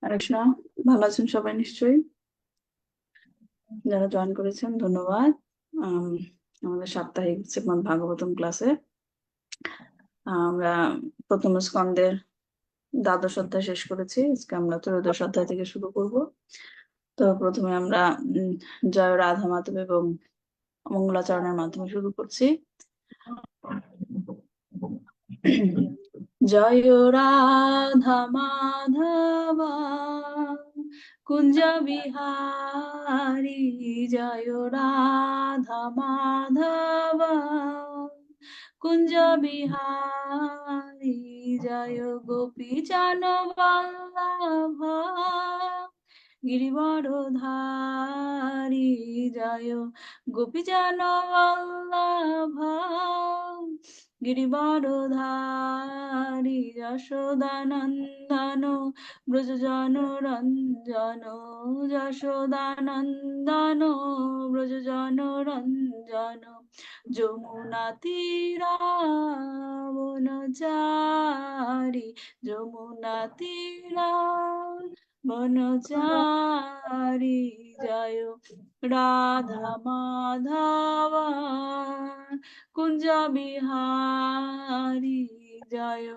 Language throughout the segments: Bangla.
হরে কৃষ্ণ। ভালো আছেন সবাই নিশ্চয়ই? যারা জয়েন করেছেন ধন্যবাদ। আম, আমাদের সাপ্তাহিক শ্রীমদ্ ভাগবতম ক্লাসে আমরা প্রথম স্কন্ধের দ্বাদশ অধ্যায় শেষ করেছি। আজকে আমরা ত্রয়োদশ অধ্যায় থেকে শুরু করব। তো প্রথমে আমরা জয় রাধা মাধব এবং মঙ্গলাচরণের মাধ্যমে শুরু করছি। জয় রাধা মাধব কুঞ্জ বিহারী, জয় রাধা মাধব কুঞ্জ বিহারী, জয় গোপী জন বল্লভ গিরিবরধারী, জয় গোপী জন বল্লভ গিরিবরধারী, যশোদানন্দন ব্রজজন রঞ্জন, যশোদানন্দন ব্রজজন রঞ্জন, যমুনা তীরাবনচারী, যমুনা তীরা বনচারী, জয় রাধা মাধব কুঞ্জ বিহারী, জয়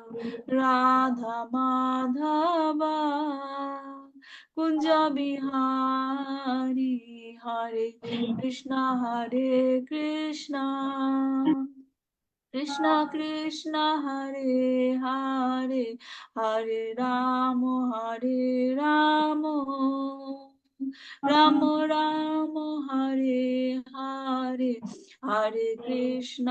রাধা মাধব কুঞ্জ বিহারী, হরে কৃষ্ণ কৃষ্ণ কৃষ্ণ হরে হরে, হরে রাম রাম রাম হরে হরে, হরে কৃষ্ণ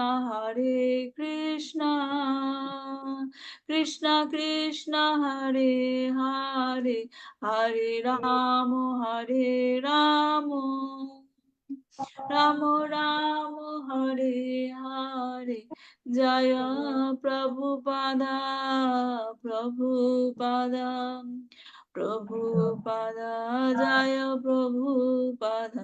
কৃষ্ণ কৃষ্ণ হরে হরে, হরে রাম রাম রাম রাম হরে হরে। জয় প্রভুপাদা প্রভুপাদা প্রভুপাদা, জয় প্রভুপাদা,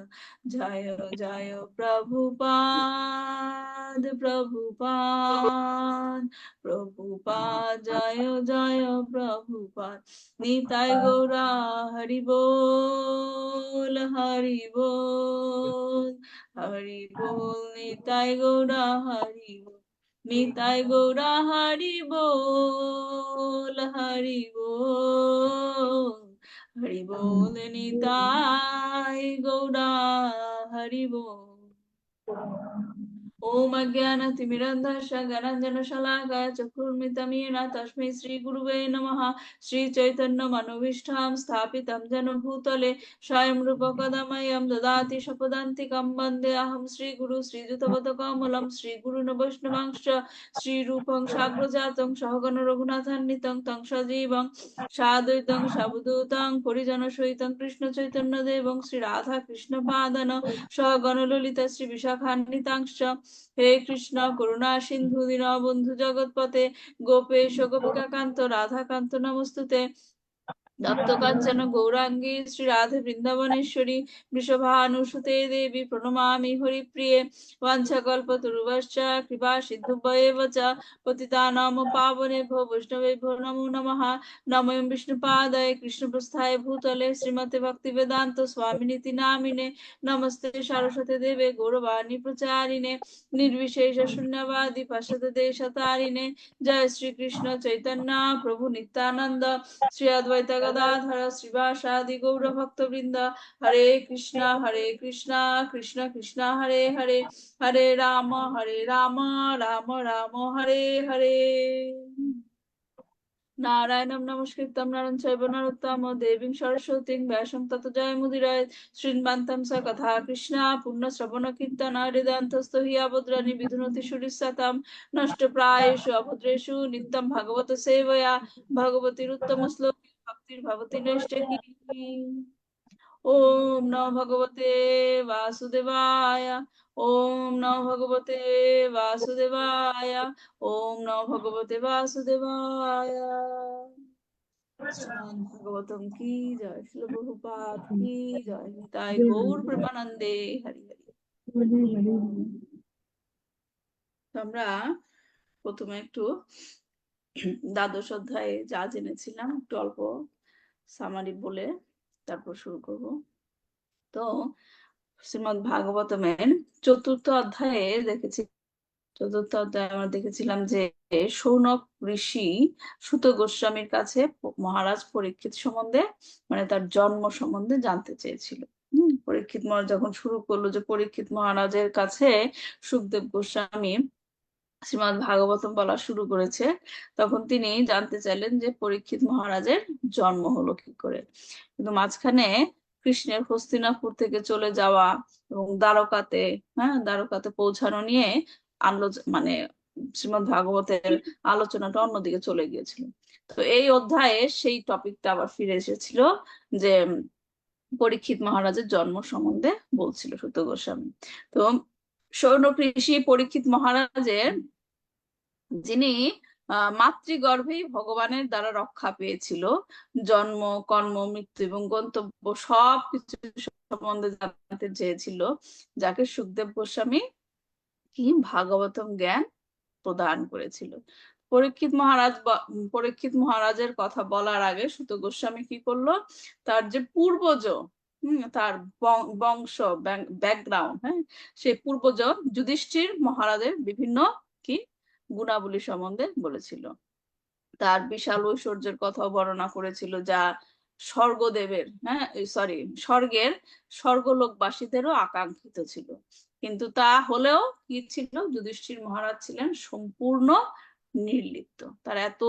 জয় জয় প্রভুপাদ প্রভুপাদ প্রভুপাদ, জয় জয় প্রভুপাদ। নিতাই গৌরা হরি বল হরি বল হরি বল, নিতাই গৌরা হরি বল, নিতাই গৌরা হরি বল হরি বল হরি বল, নিতাই গৌরা হরি বল। ओम अज्ञानतिमिरन्धस्य ज्ञानाञ्जनशलाकया चक्षुर्मिलितं येन तस्मै श्रीगुरुवे नमः। श्रीचैतन्यमनोभीष्टां स्थापितं येन भूतले स्वयं रूपकदा मह्यं ददाति स्वपदान्तिकं। वन्देऽहं श्रीगुरु श्रीयुतपदकमलं श्रीगुरून् वैष्णवांश्च श्रीरूपं साग्रजातं सहगण रघुनाथान्वितं तं सजीवं साद्वैतं सावधूतं परिजनसहितं कृष्णचैतन्यदेवं श्रीराधाकृष्णपादान् सहगण ललिता श्रीविशाखान्वितांश्च। হে কৃষ্ণ করুণা সিন্ধু দীনবন্ধু জগৎপতে, গোপেশ গোপিকাকান্ত রাধাকান্ত নমস্তুতে। তপ্ত কাঞ্চন গৌরাঙ্গী শ্রী রাধে বৃন্দাবনেশ্বরী, বৃষভানুসুতে দেবী প্রণমামি হরিপ্রিয়ে। বাঞ্ছাকল্পতরুভশ্চ কৃপা সিন্ধুভ্যেব চ পতিতানাং পাবনেভ্যো বৈষ্ণবেভ্যো নমো নমঃ। নমো বিষ্ণুপাদায় কৃষ্ণপ্রস্থায় ভূতলে শ্রীমতে ভক্তিবেদান্ত স্বামিনীতি নামিনে। নমস্তে সরস্বতী দেবে গৌরবাণী প্রচারিণে, নির্বিশেষ শূন্যবাদী পাশ্চাত্য দেশতারিণে। জয় শ্রীকৃষ্ণ চৈতন্য প্রভু নিত্যানন্দ, শ্রী অদ্বৈত গদাধর শ্রীবাসাদি গৌর ভক্তবৃন্দ। হরে কৃষ্ণ কৃষ্ণ কৃষ্ণ হরে হরে, হরে রাম রাম রাম হরে হরে। নারায়ণং নমস্কৃত্যং নরং চৈব নরোত্তমং দেবীং সরস্বতীং ব্যাসং ততো জয়মুদীরয়েৎ। শৃণ্বন্तं स कथा कृष्णा पुण्यश्रवणकीर्तन हृदयन्तस्थो हि अभद्राणि विधुनोति सुरिस्सतां। नष्टप्रायेषु अभद्रेषु नित्यं भगवत सेवया भगवतीरुत्तमश्लोके भक्तिर्भवति नैष्ठिकी। ओम नमो भगवते वासुदेवाय, ओम नमो भगवते वासुदेवाय, ओम नमो भगवते वासुदेवाय। श्रीमद् भागवतम की जय, श्रील प्रभुपाद की जय, निताई गौर प्रेमानंदे हरि हरि। আমরা প্রথমে একটু দ্বাদশ অধ্যায়ে যা জেনেছিলাম একটু অল্প সামারি বলে তারপর শুরু করব। তো শ্রীমদ্ ভাগবতমের চতুর্থ অধ্যায়ে আমরা দেখেছিলাম যে শৌনক ঋষি সুত গোস্বামীর কাছে মহারাজ পরীক্ষিত সম্বন্ধে, মানে তার জন্ম সম্বন্ধে জানতে চেয়েছিল। পরীক্ষিত মহারাজ যখন শুরু করলো যে পরীক্ষিত মহারাজের কাছে সুখদেব গোস্বামী শ্রীমদ্ ভাগবতম বলা শুরু করেছে, তখন তিনি জানতে চাইলেন যে পরীক্ষিত মহারাজের জন্ম হলো কি করে। কিন্তু মাঝখানে কৃষ্ণের হস্তিনাপুর থেকে চলে যাওয়া এবং দ্বারকাতে পৌঁছানো নিয়ে মানে শ্রীমদ্ ভাগবতের আলোচনাটা অন্যদিকে চলে গিয়েছিল। তো এই অধ্যায়ে সেই টপিকটা আবার ফিরে এসেছিল যে পরীক্ষিত মহারাজের জন্ম সম্বন্ধে বলছিল সুত গোস্বামী। তো শৌনক ঋষি পরীক্ষিত মহারাজের, যিনি মাতৃগর্ভেই ভগবানের দ্বারা রক্ষা পেয়েছিল, জন্ম, কর্ম, মৃত্যু এবং গন্তব্য সবকিছু সম্বন্ধে জানতে চেয়েছিল, যাকে সুখদেব গোস্বামী কি ভাগবতম জ্ঞান প্রদান করেছিল। পরীক্ষিত মহারাজের কথা বলার আগে সুত গোস্বামী কি করলো, তার যে পূর্বজ, তার বংশ ব্যাকগ্রাউন্ড, সেই পূর্বজ যুধিষ্ঠির মহারাজের বিভিন্ন কি গুণাবলী সম্বন্ধে বলেছিল। তার বিশাল ঐশ্বর্যের কথা বর্ণনা করেছিল, যা স্বর্গদেবের স্বর্গের স্বর্গলোকবাসীদেরও আকাঙ্ক্ষিত ছিল। কিন্তু তা হলেও কি ছিল, যুধিষ্ঠির মহারাজ ছিলেন সম্পূর্ণ নির্লিপ্ত। তার এত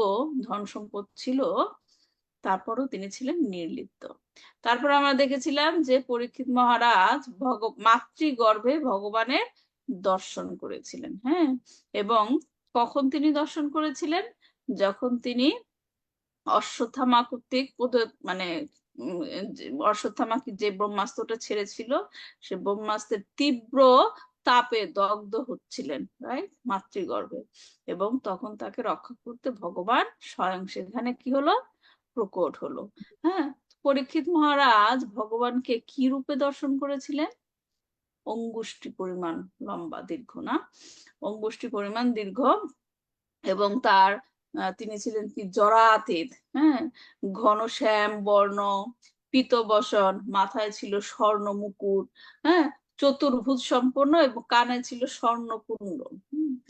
ধন সম্পদ ছিল, তারপরও তিনি ছিলেন নির্লিপ্ত। তারপর আমরা দেখেছিলাম যে পরীক্ষিত মহারাজ মাতৃগর্ভে ভগবানের দর্শন করেছিলেন। এবং কখন তিনি দর্শন করেছিলেন, যখন তিনি অশ্বত্থামা কর্তৃক মানে অশ্বত্থামা যে ব্রহ্মাস্ত্রটা ছেড়েছিল, সে ব্রহ্মাস্ত্রের তীব্র তাপে দগ্ধ হচ্ছিলেন, রাইট, মাতৃগর্ভে। এবং তখন তাকে রক্ষা করতে ভগবান স্বয়ং সেখানে কি হলো, প্রকট হলো। পরীক্ষিত মহারাজ ভগবানকে কি রূপে দর্শন করেছিলেন? অঙ্গুষ্টি পরিমাণ লম্বা, দীর্ঘ না, অঙ্গুষ্টি পরিমাণ দীর্ঘ, এবং তিনি ছিলেন কি জরাতীত, ঘন শ্যাম বর্ণ, পীতবসন, মাথায় ছিল স্বর্ণ মুকুট, চতুর্ভুজ সম্পন্ন, এবং কানে ছিল স্বর্ণকুণ্ড।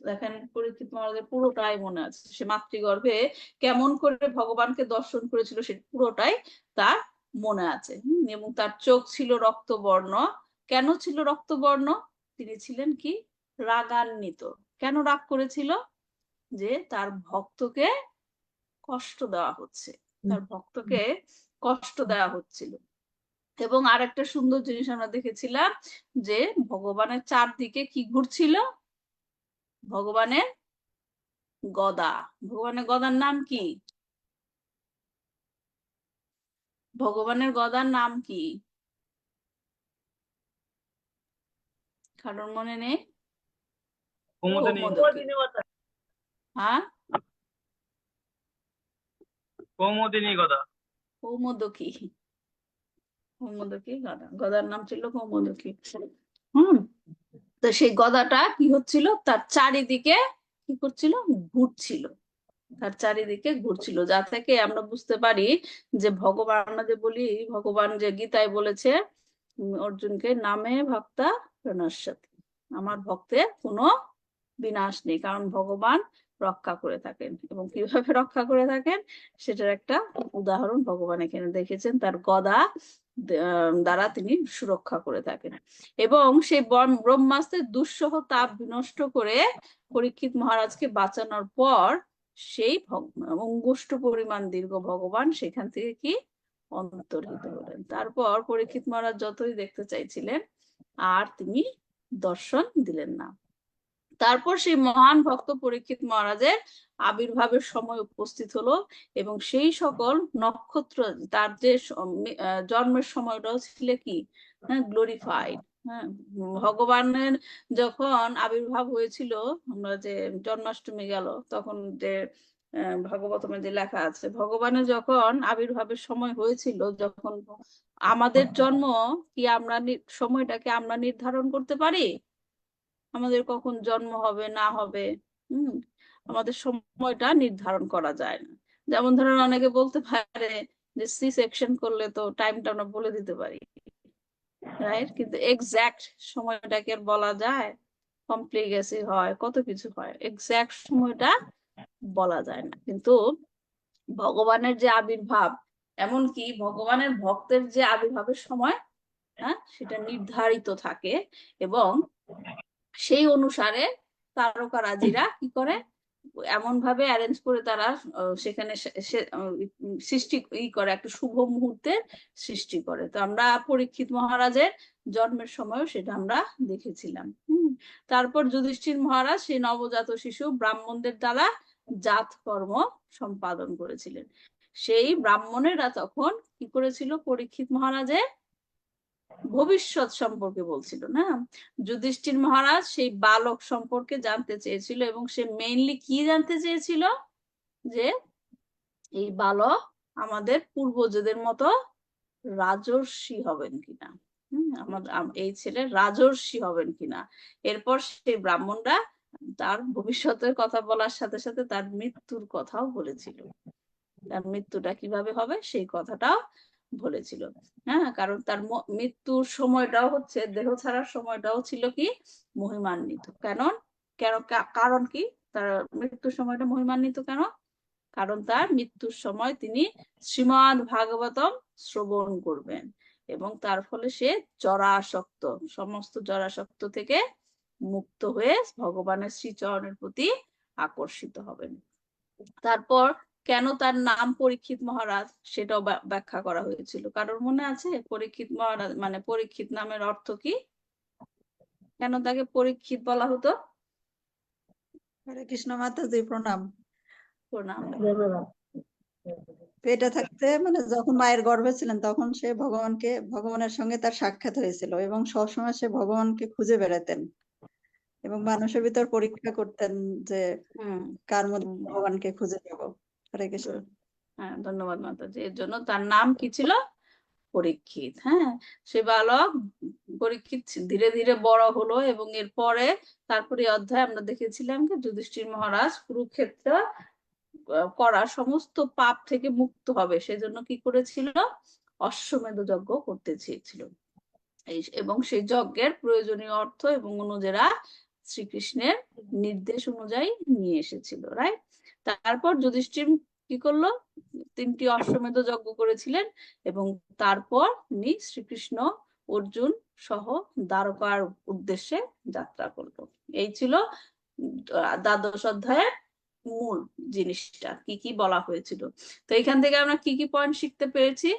দেখেন পরীক্ষিত মহারাজের পুরোটাই মনে আছে, সে মাতৃগর্ভে কেমন করে ভগবানকে দর্শন করেছিল সে পুরোটাই তার মনে আছে। এবং তার চোখ ছিল রক্তবর্ণ। কেন ছিল রক্তবর্ণ? তিনি ছিলেন কি রাগান্বিত। কেন রাগ করেছিল? যে তার ভক্তকে কষ্ট দেওয়া হচ্ছে, তার ভক্তকে কষ্ট দেওয়া হচ্ছিল। এবং আরেকটা সুন্দর জিনিস আমরা দেখেছিলাম যে ভগবানের চারদিকে কি ঘুরছিল, ভগবানের গদা। ভগবানের গদার নাম কি? ভগবানের গদার নাম কি? কারোর মনে নেই? হ্যাঁ, কৌমুদিনী গদা। কৌমোদকী। কৌমোদকী গদা, গদার নাম ছিল কৌমোদকী। তো সেই গদাটা কি হচ্ছিল, তার চারিদিকে কি করছিল, ঘুরছিল, তার চারিদিকে ঘুরছিল, যা থেকে আমরা বুঝতে পারি যে ভগবান, আমরা যে বলি ভগবান যে গীতায় বলেছে অর্জুনকে, নামে ভক্তা প্রণশ্যতি, আমার ভক্তের কোনো বিনাশ নেই, কারণ ভগবান রক্ষা করে থাকেন। এবং কিভাবে রক্ষা করে থাকেন সেটার একটা উদাহরণ ভগবান এখানে দেখেছেন, তার গদা দ্বারা তিনি সুরক্ষা করে থাকেন। এবং সেই ব্রহ্মাস্ত্রের দুঃসহ তাপ বিনষ্ট করে পরীক্ষিত মহারাজকে বাঁচানোর পর সেই অঙ্গুষ্ঠ পরিমাণ দীর্ঘ ভগবান সেখান থেকে কি অন্তর্হিত হলেন। তারপর পরীক্ষিত মহারাজ যতই দেখতে চাইছিলেন আর তিনি দর্শন দিলেন না। তারপর সেই মহান ভক্ত পরীক্ষিত মহারাজের আবির্ভাবের সময় উপস্থিত হলো, এবং সেই সকল নক্ষত্র তার যে জন্মের সময়টাও ছিল কি গ্লোরিফাইড। ভগবানের যখন আবির্ভাব হয়েছিল, আমরা যে জন্মাষ্টমী গেল তখন যে ভাগবতমে যে লেখা আছে, ভগবানের যখন আবির্ভাবের সময় হয়েছিল, যখন আমাদের জন্ম কি আমরা সময়টাকে আমরা নির্ধারণ করতে পারি? আমাদের কখন জন্ম হবে না হবে আমাদের সময়টা নির্ধারণ করা যায় না। যেমন ধরেন অনেকে বলতে পারে যে সি সেকশন করলে তো টাইমটা আমরা বলে দিতে পারি, রাইট? কিন্তু এক্সাক্ট সময়টা কি আর বলা যায়? কমপ্লিকেসি হয়, কত কিছু হয়, এক্সাক্ট সময়টা বলা যায় না। কিন্তু ভগবানের যে আবির্ভাব, এমনকি ভগবানের ভক্তের যে আবির্ভাবের সময়, হ্যাঁ, সেটা নির্ধারিত থাকে এবং সেই অনুসারে তারকারাজিরা কি করে, এমন ভাবে অ্যারেঞ্জ করে তারা সেখানে সৃষ্টি করে, একটা শুভ মুহূর্তের সৃষ্টি করে। তো আমরা পরীক্ষিত মহারাজের জন্মের সময়ও সেটা আমরা দেখেছিলাম। তারপর যুধিষ্ঠির মহারাজ সেই নবজাত শিশু ব্রাহ্মণদের দ্বারা জাত কর্ম সম্পাদন করেছিলেন। সেই ব্রাহ্মণেরা তখন কি করেছিল, পরীক্ষিত মহারাজের ভবিষ্যৎ সম্পর্কে বলছিল না। যুধিষ্ঠির মহারাজ সেই বালক সম্পর্কে জানতে চেয়েছিল এবং সে মেইনলি কি জানতে চেয়েছিল, যে এই বালক আমাদের পূর্বজদের মতো রাজর্ষি হবেন কিনা, আমাদের এই ছেলে রাজর্ষি হবেন কিনা। এরপর সেই ব্রাহ্মণরা তার ভবিষ্যতের কথা বলার সাথে সাথে তার মৃত্যুর কথাও বলেছিল, তার মৃত্যুটা কিভাবে হবে সেই কথাটাও বলেছিল। হ্যাঁ, কারণ তার মৃত্যুর সময়টাও হচ্ছে, দেহ ছাড়ার সময়টাও ছিল কি মহিমান্বিত। কেন কেন কারণ কি তার মৃত্যুর সময়টা মহিমান্বিত কেন? কারণ তার মৃত্যুর সময় তিনি শ্রীমদ্ ভাগবতম শ্রবণ করবেন এবং তার ফলে সে জরাসক্ত, সমস্ত জরাসক্ত থেকে মুক্ত হয়ে ভগবানের শ্রীচরণের প্রতি আকর্ষিত হবেন। তারপর কেন তার নাম পরীক্ষিত মহারাজ সেটাও ব্যাখ্যা করা হয়েছিল। কারোর মনে আছে পরীক্ষিত মহারাজ মানে পরীক্ষিত নামের অর্থ কি? কেন তাকে পরীক্ষিত বলা হতো? হরে কৃষ্ণ মাতাজি, প্রণাম। প্রণাম। পেটে থাকতে মানে যখন মায়ের গর্ভে ছিলেন তখন সে ভগবানের সঙ্গে তার সাক্ষাৎ হয়েছিল এবং সবসময় সে ভগবানকে খুঁজে বেড়াতেন এবং মানুষের ভিতর পরীক্ষা করতেন যে কার মধ্যে ভগবানকে খুঁজে পাবো। হরে কৃষ্ণ। হ্যাঁ, ধন্যবাদ মাতাজি। এর জন্য তার নাম কি ছিল? পরীক্ষিত। হ্যাঁ, সে বালক পরীক্ষিত ধীরে ধীরে বড় হলো এবং এরপরে তারপরে অধ্যায় আমরা দেখেছিলাম যে যুধিষ্ঠির মহারাজ কুরুক্ষেত্র করা সমস্ত পাপ থেকে মুক্ত হবে সেজন্য কি করেছিল, অশ্বমেধ যজ্ঞ করতে চেয়েছিল এবং সেই যজ্ঞের প্রয়োজনীয় অর্থ এবং অনুজেরা শ্রীকৃষ্ণের নির্দেশ অনুযায়ী নিয়ে এসেছিল, রাইট? তারপর যুধিষ্ঠির কি করলো, 3টি অশ্বমেধ যজ্ঞ করেছিলেন এবং তারপর উনি শ্রীকৃষ্ণ অর্জুন সহ দ্বারকার উদ্দেশ্যে যাত্রা করলো। এই ছিল দ্বাদশ অধ্যায়ের মূল জিনিসটা, কি কি বলা হয়েছিল। তো এখান থেকে আমরা কি কি পয়েন্ট শিখতে পেরেছি,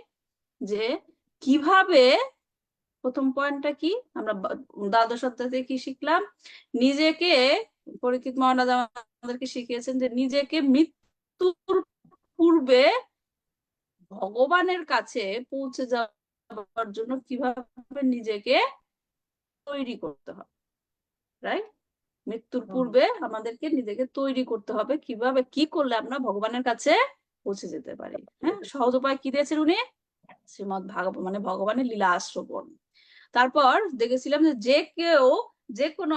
যে কিভাবে, প্রথম পয়েন্টটা কি আমরা দ্বাদশ অধ্যায় থেকে কি শিখলাম, নিজেকে পরীক্ষিত মহারাজ আমাদেরকে শিখিয়েছেন যে নিজেকে মৃত্যুর পূর্বে ভগবানের কাছে পৌঁছে যাওয়ার জন্য কিভাবে নিজেকে তৈরি করতে হবে, রাইট? মৃত্যুর পূর্বে আমাদেরকে নিজেকে তৈরি করতে হবে, কিভাবে কি করলে আমরা ভগবানের কাছে পৌঁছে যেতে পারি। হ্যাঁ, সহজ উপায় কি দিয়েছেন উনি? শ্রীমদ্ ভাগবত মানে ভগবানের লীলা শ্রবণ। তারপর দেখেছিলাম যে কেউ যে কোনো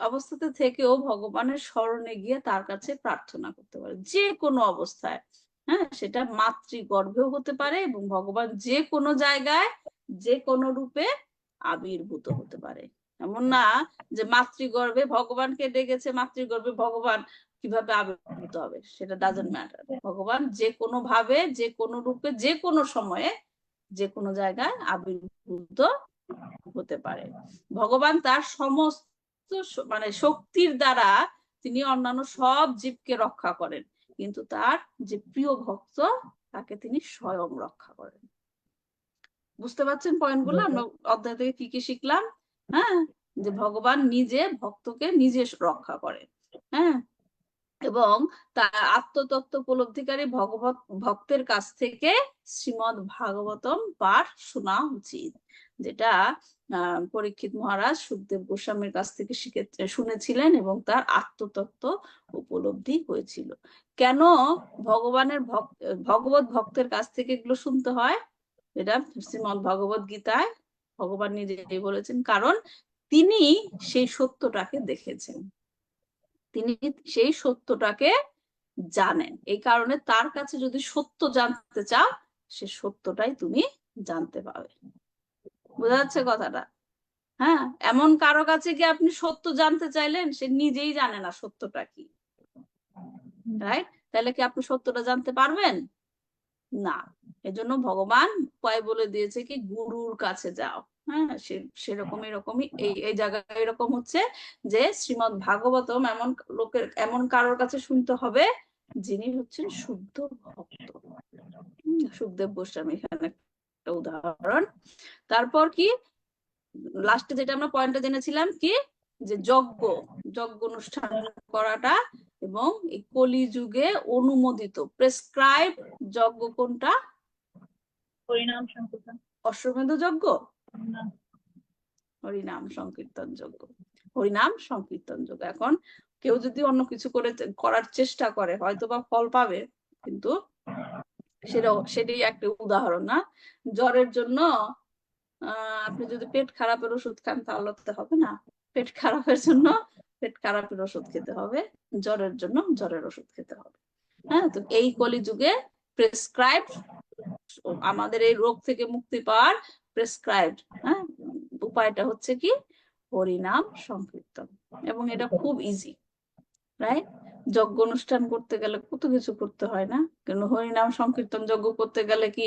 অবস্থাতে থেকেও ভগবানের শরণে গিয়ে তার কাছে প্রার্থনা করতে পারে, যে কোনো অবস্থায়। হ্যাঁ, সেটা মাতৃগর্ভেও হতে পারে এবং ভগবান যে কোনো জায়গায় যে কোনো রূপে আবির্ভূত হতে পারে। এমন না যে মাতৃগর্ভে ভগবানকে ডেকেছে, মাতৃগর্ভে ভগবান কিভাবে আবির্ভূত হবে সেটা ডাজন্ট ম্যাটার। ভগবান যে কোনো ভাবে, যে কোনো রূপে, যে কোনো সময়ে, যে কোনো জায়গায় আবির্ভূত হতে পারে। ভগবান তার সমস্ত মানে শক্তির দ্বারা তিনি অন্যান্য সব জীবকে রক্ষা করেন, কিন্তু তার যে প্রিয় ভক্ত তাকে তিনি স্বয়ং রক্ষা করেন। বুঝতে পারছেন পয়েন্টগুলো? আমরা অধ্যায় থেকে কি কি শিখলাম? হ্যাঁ, যে ভগবান নিজে ভক্তকে নিজে রক্ষা করেন। হ্যাঁ, এবং তার আত্মতত্ত্ব উপলব্ধিকারী ভক্তের কাছ থেকে শ্রীমদ্ ভাগবতম পাঠ শোনা উচিত, যেটা পরীক্ষিত মহারাজ সুখদেব গোস্বামীর কাছ থেকে শুনেছিলেন এবং তার আত্মতত্ত্ব উপলব্ধি হয়েছিল। কেন ভগবানের ভগবত ভক্তের কাছ থেকে এগুলো শুনতে হয়? এটা শ্রীমদ্ ভগবত গীতায় ভগবান নিজেই বলেছেন, কারণ তিনি সেই সত্যটাকে দেখেছেন, তিনি সেই সত্যটাকে জানেন। এই কারণে তার কাছে যদি সত্য জানতে চাও সে সত্যটাই তুমি জানতে পাবে। বোঝা যাচ্ছে কথাটা? হ্যাঁ, এমন কারো কাছে কি আপনি সত্য জানতে চাইলেন, সে নিজেই জানে না সত্যটা কি, রাইট? তাহলে কি আপনি সত্যটা জানতে পারবেন না? এজন্য ভগবান উপায় বলে দিয়েছে কি গুরুর কাছে যাও। হ্যাঁ, সেরকম এরকমই এই জায়গায় এরকম হচ্ছে যে শ্রীমদ্ ভাগবতম এমন কারোর কাছে শুনতে হবে যিনি হচ্ছেন শুদ্ধ ভক্ত। সুখদেব গোস্বামী এখানে একটা উদাহরণ। তারপর কি লাস্টে যেটা আমরা পয়েন্টে জেনেছিলাম কি যে যজ্ঞ অনুষ্ঠান করাটা এবং এই কলিযুগে অনুমোদিত প্রেসক্রাইব যজ্ঞ কোনটা? হরিনাম সংকীর্তন। অশ্বমেধ যজ্ঞ, হরিনাম সংকীর্তন যজ্ঞ। হরিনাম সংকীর্তন যজ্ঞ। এখন কেউ যদি অন্য কিছু করার চেষ্টা করে হয়তো বা ফল পাবে, কিন্তু সেটাই একটা উদাহরণ না। জ্বরের জন্য আপনি যদি পেট খারাপের ওষুধ খান তাহলে তো হবে না। পেট খারাপের জন্য পেট খারাপের ওষুধ খেতে হবে, জ্বরের জন্য জ্বরের ওষুধ খেতে হবে। হ্যাঁ, তো এই কলিযুগে প্রেসক্রাইব আমাদের এই রোগ থেকে মুক্তি পাওয়ার প্রেসক্রাইবড উপায়টা হচ্ছে কি হরিনাম সংকীর্তন। এবং এটা খুব ইজি, রাইট? যজ্ঞ অনুষ্ঠান করতে গেলে কত কিছু করতে হয় না, কিন্তু হরিনাম সংকীর্তন যজ্ঞ করতে গেলে কি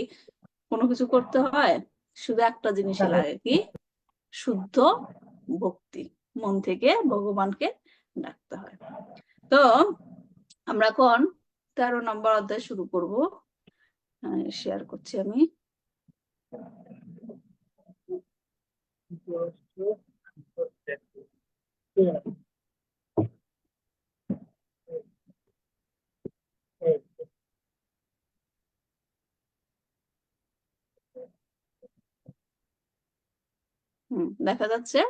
কোনো কিছু করতে হয়? শুধু একটা জিনিসই লাগে, কি শুদ্ধ ভক্তি, মন থেকে ভগবানকে ডাকতে হয়। তো আমরা এখন 13 নম্বর অধ্যায় শুরু করব। শেয়ার করছি আমি। দেখা যাচ্ছে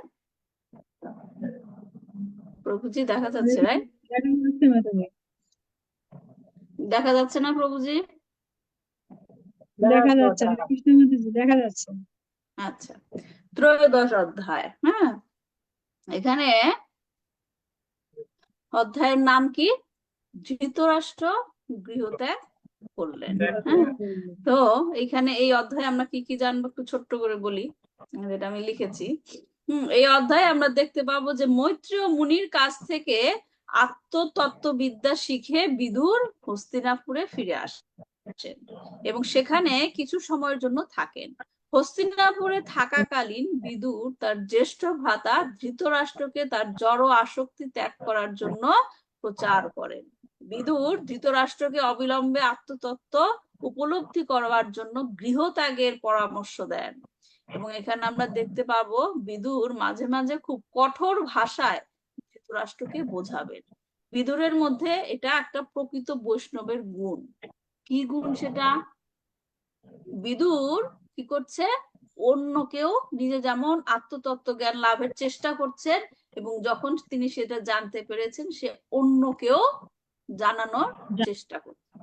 প্রভুজি? দেখা যাচ্ছে, রাইট? দেখা যাচ্ছে না প্রভুজি? দেখা যাচ্ছে না কৃষ্ণ দেখা যাচ্ছে। আচ্ছা, 13 অধ্যায়। হ্যাঁ, এখানে অধ্যায়ের নাম কি? ধৃতরাষ্ট্র গৃহত্যাগ করলেন। হ্যাঁ, তো এখানে এই অধ্যায়ে আমরা কি কি জানবো একটু ছোট্ট করে বলি, যেটা আমি লিখেছি। এই অধ্যায়ে আমরা দেখতে পাবো যে মৈত্রেয় মুনির কাছ থেকে আত্মতত্ত্ববিদ্যা শিখে বিদুর হস্তিনাপুরে ফিরে আসেন এবং সেখানে কিছু সময়ের জন্য থাকেন। হস্তিনাপুরে থাকাকালীন বিদুর তার জ্যেষ্ঠ ভ্রাতা ধৃতরাষ্ট্রকে তার জড় আসক্তি ত্যাগ করার জন্য প্রচার করেন। বিদুর ধৃতরাষ্ট্রকে অবিলম্বে আত্মতত্ত্ব উপলব্ধি করবার জন্য গৃহত্যাগের পরামর্শ দেন। এবং এখানে আমরা দেখতে পাবো বিদুর মাঝে মাঝে খুব কঠোর ভাষায় ধৃতরাষ্ট্রকে বোঝাবেন। বিদুরের মধ্যে এটা একটা প্রকৃত বৈষ্ণবের গুণ। কি গুণ সেটা? বিদুর কি করছে? অন্যকেও নিজে যেমন আত্মতত্ত্ব জ্ঞান লাভের চেষ্টা করছেন এবং যখন তিনি সেটা জানতে পেরেছেন সে অন্যকেও জানানোর চেষ্টা করছেন।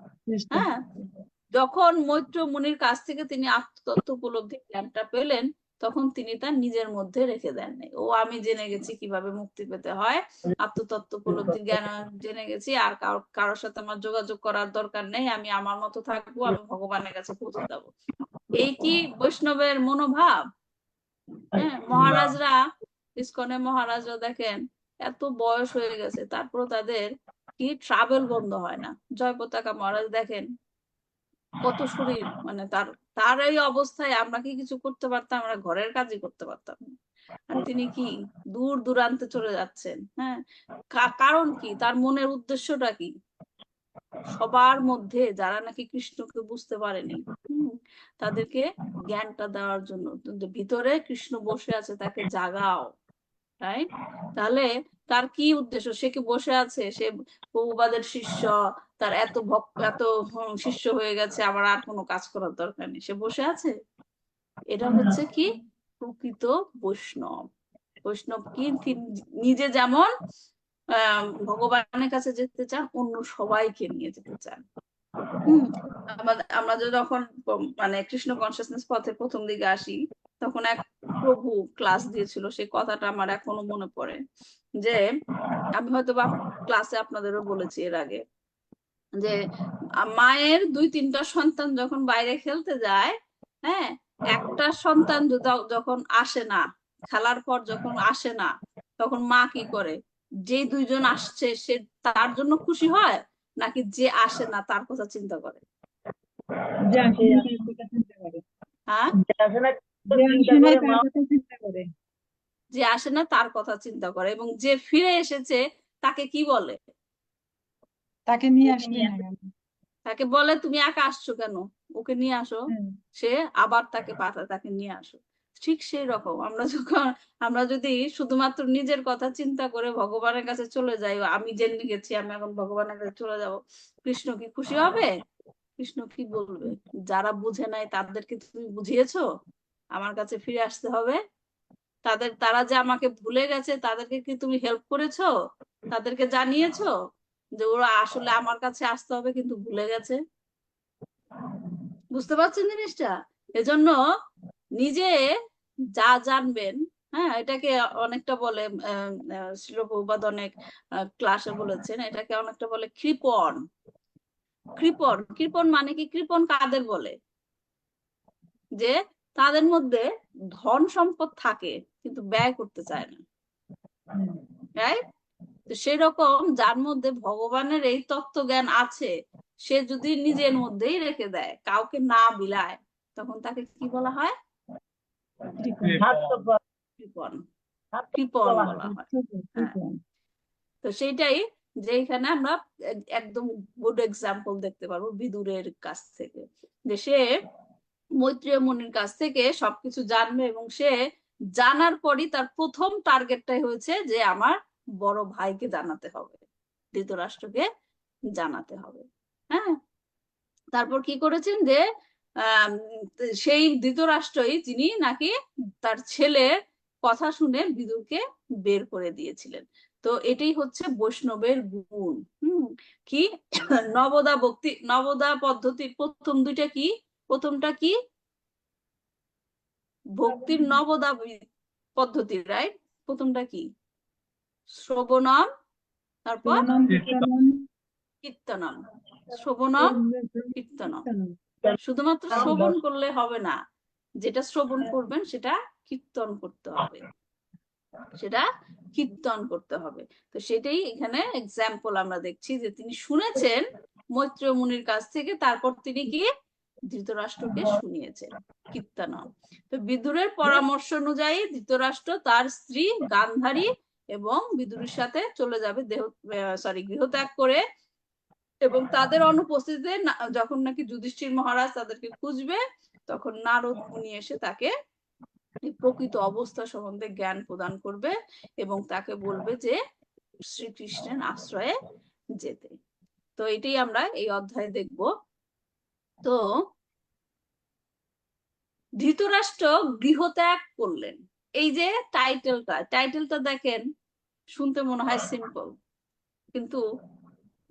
হ্যাঁ, যখন মৈত্র মুনির কাছ থেকে তিনি আত্মতত্ত্ব উপলব্ধি জ্ঞানটা পেলেন তখন তিনি তার নিজের মধ্যে রেখে দেননি। ও আমি জেনে গেছি কিভাবে মুক্তি পেতে হয়, আত্মতত্ত্ব উপলব্ধি জ্ঞান জেনে গেছি, আর কারোর সাথে আমার যোগাযোগ করার দরকার নেই, আমি আমার মতো থাকবো, আমি ভগবানের কাছে পৌঁছে যাবো। এই কি বৈষ্ণবের মনোভাব? হ্যাঁ, মহারাজরা, ইসকনের মহারাজরা দেখেন এত বয়স হয়ে গেছে তারপর তাদের কি ট্রাভেল বন্ধ হয় না। জয় পতাকা মহারাজ দেখেন কত শরীর, মানে তার এই অবস্থায় আমরা কি কিছু করতে পারতাম? আমরা ঘরের কাজই করতে পারতাম না। আর তিনি কি দূর দূরান্তে চলে যাচ্ছেন। হ্যাঁ, কারণ কি? তার মনের উদ্দেশ্যটা কি? সবার মধ্যে যারা নাকি কৃষ্ণকে বুঝতে পারেনি তাদেরকে জ্ঞানটা দেওয়ার জন্য। ভিতরে কৃষ্ণ বসে আছে, তাকে জাগাও, রাইট? তাহলে তার কি উদ্দেশ্য? সে কি বসে আছে? সে প্রভুপাদের শিষ্য, তার এত শিষ্য হয়ে গেছে, আবার আর কোনো কাজ করার দরকার নেই, সে বসে আছে? এটা হচ্ছে কি প্রকৃত বৈষ্ণব। বৈষ্ণব কি নিজে যেমন ভগবানের কাছে যেতে চান, অন্য সবাইকে নিয়ে যেতে চান। আমরা যখন মানে কৃষ্ণ কনসিয়াসনেস পথে প্রথম দিকে আসি তখন এক প্রভু ক্লাস দিয়েছিল, সেই কথাটা আমার এখনো মনে পড়ে। যে আমি হয়তো বা ক্লাসে আপনাদেরও বলেছি এর আগে, যে মায়ের 2-3টা সন্তান যখন বাইরে খেলতে যায়, হ্যাঁ, একটা সন্তান যখন আসে না, খেলার পর যখন আসে না, তখন মা কি করে? যে 2জন আসছে সে তার জন্য খুশি হয়, নাকি যে আসে না তার কথা চিন্তা করে? যে আসে না তার কথা চিন্তা করে। হ্যাঁ, যে আসে না তার কথা চিন্তা করে। যে আসে না তার কথা চিন্তা করে, এবং যে ফিরে এসেছে তাকে কি বলে? তাকে নিয়ে আসলে না কেন? তাকে বলে তুমি একা আসছো কেন, ওকে নিয়ে আসো। হ্যাঁ, সে আবার তাকে পাঠায়, তাকে নিয়ে আসো। ঠিক সেই রকম আমরা যদি শুধুমাত্র নিজের কথা চিন্তা করে ভগবানের কাছে চলে যাই, আমি জেনে গেছি আমি এখন ভগবানের কাছে চলে যাব, কৃষ্ণ কি খুশি হবে? কৃষ্ণ কি বলবে? যারা বুঝে নাই তাদেরকে তুমি বুঝিয়েছো আমার কাছে ফিরে আসতে হবে? তারা যে আমাকে ভুলে গেছে তাদেরকে কি তুমি হেল্প করেছো? তাদেরকে জানিয়েছো যে ওরা আসলে আমার কাছে আসতে হবে কিন্তু ভুলে গেছে? বুঝতে পারছেন জিনিসটা? এজন্য নিজে যা জানবেন, হ্যাঁ, এটাকে অনেকটা বলে শ্রীল প্রভুপাদ অনেক ক্লাসে বলেছেন, এটাকে অনেকটা বলে কৃপণ। কৃপণ কৃপণ মানে কি? কৃপণ কাদের বলে? যে তাদের মধ্যে ধন সম্পদ থাকে কিন্তু ব্যয় করতে চায় না, রাইট? তো সেরকম যার মধ্যে ভগবানের এই তত্ত্ব জ্ঞান আছে, সে যদি নিজের মধ্যেই রেখে দেয়, কাউকে না বিলায়, তখন তাকে কি বলা হয়? কৃপণ। কৃপণ বলা হয়। হ্যাঁ, তো সেইটাই যে এখানে আমরা একদম গুড এক্সাম্পল দেখতে পারবো বিদুরের কাছ থেকে, যে সে মৈত্রেয় মুনির কাছ থেকে সবকিছু জানবে, এবং সে জানার পরই তার প্রথম টার্গেটটাই হয়েছে যে আমার বড় ভাইকে জানাতে হবে, ধৃতরাষ্ট্রকে জানাতে হবে। হ্যাঁ, তারপর কি করেছেন যে সেই ধৃতরাষ্ট্রই যিনি নাকি তার ছেলের কথা শুনে বিদুরকে বের করে দিয়েছিলেন। তো এটাই হচ্ছে বৈষ্ণবের গুণ। কি? নবদা পদ্ধতির প্রথম দুইটা কি? প্রথমটা কি? ভক্তির নবদা পদ্ধতি, রাইট? প্রথমটা কি? শ্রবণম, তারপর কীর্তনম। শ্রবণম, কীর্তনম। শুধুমাত্র শ্রবণ করলে হবে না, যেটা শ্রবণ করবেন সেটা কীর্তন করতে হবে, সেটা কীর্তন করতে হবে। তো সেটাই এখানে এক্সাম্পল আমরা দেখছি, যে তিনি শুনেছেন মৈত্রেয় মুনির কাছ থেকে, তারপর তিনি কি ধৃতরাষ্ট্রকে শুনিয়েছেন কীর্তনম। তো বিদুরের পরামর্শ অনুযায়ী ধৃতরাষ্ট্র তার স্ত্রী গান্ধারী এবং বিদুরের সাথে চলে যাবে গৃহত্যাগ করে, এবং তাদের অনুপস্থিতিতে যখন নাকি যুধিষ্ঠির মহারাজ তাদেরকে খুঁজবে, তখন নারদ মুনি এসে তাকে প্রকৃত অবস্থা সম্বন্ধে জ্ঞান প্রদান করবে এবং তাকে বলবে যে শ্রীকৃষ্ণের আশ্রয়ে যেতে। তো এটাই আমরা এই অধ্যায়ে দেখব। তো ধৃতরাষ্ট্র গৃহত্যাগ করলেন, এই যে টাইটেলটা দেখেন, শুনতে মনে হয় সিম্পল, কিন্তু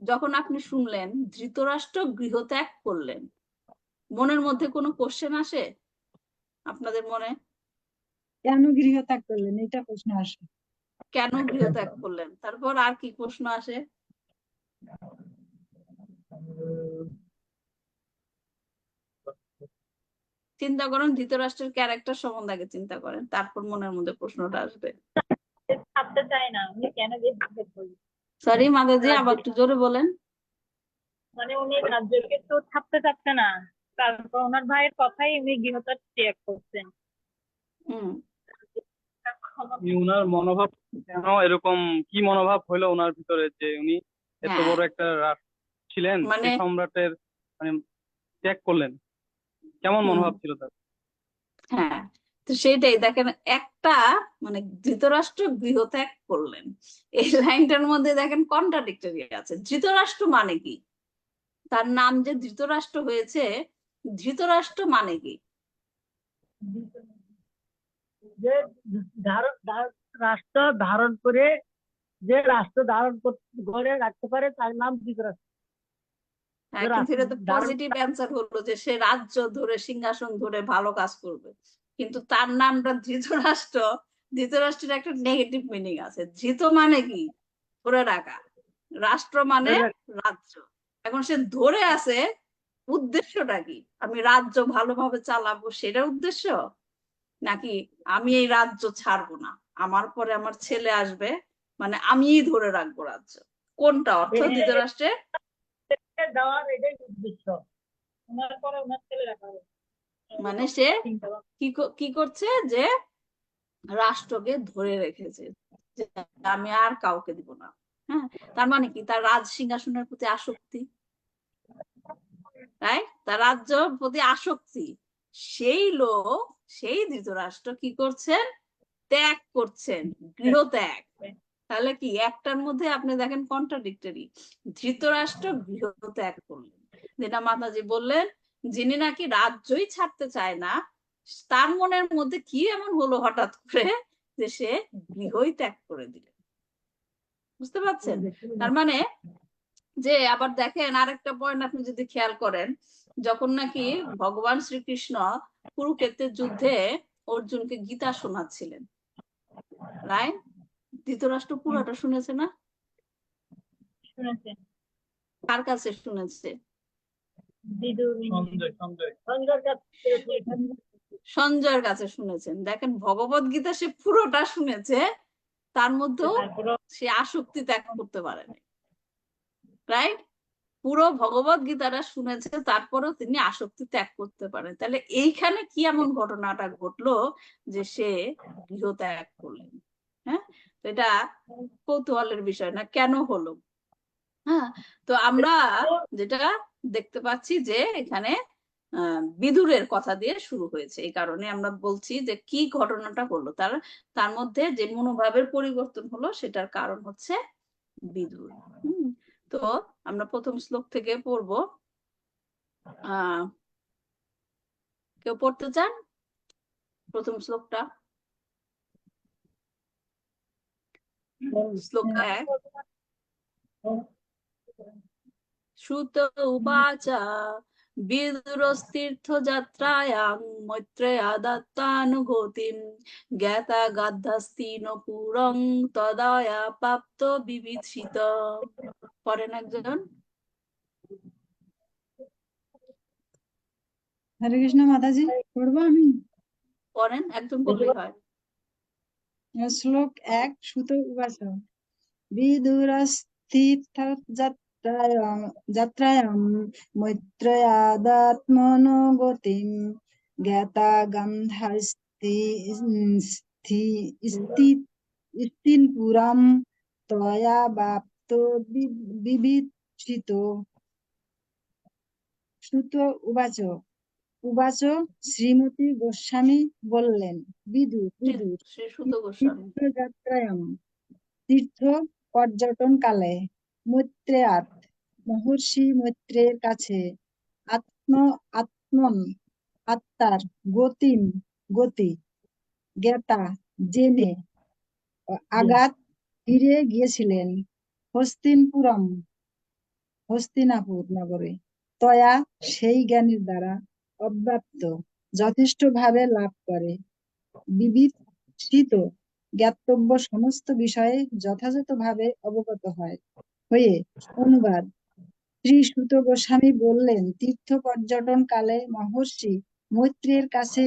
যখন আপনি শুনলেন ধৃতরাষ্ট্র গৃহত্যাগ করলেন, মনের মধ্যে কোনো কোশ্চেন আসে আপনাদের মনে? কেন গৃহত্যাগ করলেন এটা প্রশ্ন আসে। কেন গৃহত্যাগ করলেন? তারপর আর কি প্রশ্ন আসে? চিন্তা করেন, ধৃতরাষ্ট্রের ক্যারেক্টার সম্বন্ধে আগে চিন্তা করেন, তারপর মনের মধ্যে প্রশ্নটা আসবে। থাকতে চায় না, উনি কেন গৃহত্যাগ করলেন? সরি মাদাজি, আবার একটু জোরে বলেন। মানে উনি রাজ্যকে তো থাকতে চাচ্ছে না, তারপর ওনার ভাইয়ের কথাই উনি গৃহত্যাগ ত্যাগ করছেন। উনার মনোভাব কেন এরকম, কি মনোভাব হইলো ওনার ভিতরে যে উনি এত বড় একটা ছিলেন, মানে সেই সম্রাটের মানে ত্যাগ করলেন? কেমন মনোভাব ছিল তার? হ্যাঁ, তো সেটাই দেখেন, একটা মানে ধৃতরাষ্ট্র গৃহত্যাগ করলেন, এই লাইনটার মধ্যে দেখেন কন্ট্রাডিক্টরি আছে। ধৃতরাষ্ট্র মানে কি? তার নাম যে ধৃতরাষ্ট্র হয়েছে, ধৃতরাষ্ট্র মানে কি? যে রাষ্ট্র ধারণ করে, যে রাষ্ট্র ধারণ করে রাখতে পারে তার নাম ধৃতরাষ্ট্র। হ্যাঁ, কিন্তু এটা তো পজিটিভ অ্যান্সার হলো যে সে রাজ্য ধরে সিংহাসন ধরে ভালো কাজ করবে, কিন্তু তার নামটা ধৃতরাষ্ট্র, ধৃতরাষ্ট্রের একটা নেগেটিভ মিনিং আছে। ধৃত মানে কি? ধরে রাখা, রাষ্ট্র মানে রাজ্য, এখন সে ধরে আছে, উদ্দেশ্যটা কি? আমি রাজ্য ভালোভাবে চালাবো সেটা উদ্দেশ্য, নাকি আমি এই রাজ্য ছাড়বো না, আমার পরে আমার ছেলে আসবে, মানে আমিই ধরে রাখবো রাজ্য? কোনটা অর্থ ধৃতরাষ্ট্রের? দেওয়ার এটাই উদ্দেশ্য, ওনার পরে ওনার ছেলে রাখা হবে। মানে সে চিন্তা ভাবনা। কি করছে, যে রাষ্ট্রকে ধরে রেখেছে, যে আমি আর কাউকে দিব না। হ্যাঁ, তার মানে কি? তার রাজ সিংহাসনের প্রতি আসক্তি, তাই তার রাজ্যর প্রতি আসক্তি। সেই লোক, সেই ধৃতরাষ্ট্র কি করছেন? ত্যাগ করছেন, গৃহত্যাগ। তাহলে কি একটার মধ্যে আপনি দেখেন কন্ট্রাডিক্টরি। ধৃতরাষ্ট্র গৃহত্যাগ করলেন, যেটা মাতাজি বললেন, যিনি নাকি রাজ্যই ছাড়তে চায় না, তার মনের মধ্যে কি এমন হলো হঠাৎ করে যে সে গৃহই ত্যাগ করে দিলেন। বুঝতে পারছেন? তার মানে যে আবার দেখেন আরেকটা পয়েন্ট আপনি যদি খেয়াল করেন, যখন নাকি ভগবান শ্রীকৃষ্ণ কুরুক্ষেত্রের যুদ্ধে অর্জুনকে গীতা শোনাচ্ছিলেন, রাইট? ধৃতরাষ্ট্র পুরোটা শুনেছে না? শুনেছে কার কাছে শুনেছে? বিদুর সঞ্জয়ের কাছে শুনেছেন। সঞ্জয়ের কাছে শুনেছেন। দেখেন ভগবত গীতা সে পুরোটা শুনেছে, তার মধ্যেও তারপরে সে আসক্তি ত্যাগ করতে পারেনি, রাইট? পুরো ভগবত গীতাটা শুনেছে, তারপরেও তিনি আসক্তি ত্যাগ করতে পারেন। তাহলে এইখানে কি এমন ঘটনাটা ঘটলো যে সে গৃহত্যাগ করলেন? হ্যাঁ, তো এটা কৌতূহলের বিষয় না, কেন হলো? হ্যাঁ, তো আমরা যেটা দেখতে পাচ্ছি যে এখানে বিদুরের কথা দিয়ে শুরু হয়েছে, এই কারণে আমরা বলছি যে কি ঘটনাটা হলো, তার মধ্যে যে মনোভাবের পরিবর্তন হলো সেটার কারণ হচ্ছে বিদুর। তো আমরা প্রথম শ্লোক থেকে পড়বো। কেউ পড়তে চান প্রথম শ্লোকটা? শ্লোক 1। শ্রুত উবাচ বিদুরস্তীর্থযাত্রায়াং মৈত্রেয়া দত্তানুগতিম জ্ঞাতা গাদ্ধাস্তিন পুরং তদয়া প্রাপ্ত বিবিধিত। পড়েন একজন। হরে কৃষ্ণ মাতাজি, পড়বো আমি? পড়েন, একজন বললেই হয়। শ্লোক 1। সুত উবাচ বিদুরস্থিত যাত্রায়াম মৈত্রেয়াদাত্মনো গতিম জ্ঞাতা গন্ধাস্তি স্তিন পুরাম তয়া বাপ্ত বিবিধিত। সুত উবাচ উবাচ শ্রীমতী গোস্বামী বললেন, বিদুর বিদুর শ্রী সুত গোস্বামী। তীর্থযাত্রায়াম তীর্থ পর্যটন কালে মৈত্রেয়াত মহর্ষি মৈত্রের কাছে আত্মন আত্মার গতি জ্ঞাতা জেনে আগাত ফিরে গিয়েছিলেন হস্তিনাপুর নগরে। তয়া সেই জ্ঞানের দ্বারা অব্যাপ্ত যথেষ্ট ভাবে লাভ করে বিবিধ জ্ঞাতব্য সমস্ত বিষয়ে যথাযথভাবে অবগত হয়ে। অনুবাদ: শ্রী সুত গোস্বামী বললেন, তীর্থ পর্যটন কালে মহর্ষি মৈত্রেয়ের কাছে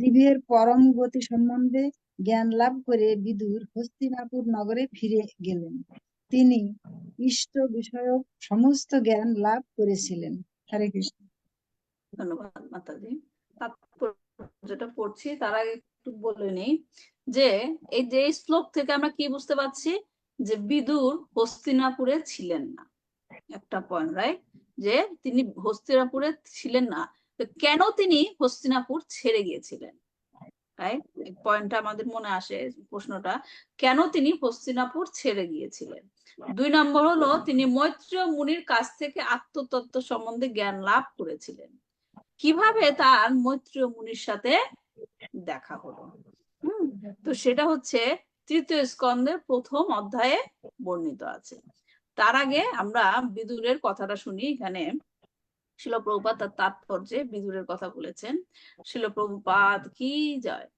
জীবের পরম গতি সম্বন্ধে জ্ঞান লাভ করে বিদুর হস্তিনাপুর নগরে ফিরে গেলেন। তিনি ইষ্ট বিষয়ক সমস্ত জ্ঞান লাভ করেছিলেন। হরে কৃষ্ণ। ধন্যবাদ মাতাজি। যেটা পড়ছি তার আগে একটু বলে নেই যে এই যে শ্লোক থেকে আমরা কি বুঝতে পারছি, যে বিদুর হস্তিনাপুরে ছিলেন না, একটা পয়েন্ট, রাইট? যে তিনি হস্তিনাপুরে ছিলেন না, তো কেন তিনি হস্তিনাপুর ছেড়ে গিয়েছিলেন, রাইট? পয়েন্টটা আমাদের মনে আসে, প্রশ্নটা, কেন তিনি হস্তিনাপুর ছেড়ে গিয়েছিলেন। 2 নম্বর হলো তিনি মৈত্রেয় মুনির কাছ থেকে আত্মতত্ত্ব সম্বন্ধে জ্ঞান লাভ করেছিলেন। কিভাবে তার মৈত্রেয় মুনির সাথে দেখা হলো, তো সেটা হচ্ছে তৃতীয় স্কন্ধের প্রথম অধ্যায়ে বর্ণিত আছে। তার আগে আমরা বিদুরের কথাটা শুনি। এখানে শিল প্রভুপাদ তার তাৎপর্যে বিদুরের কথা বলেছেন। শিল প্রভুপাদ কি জয়।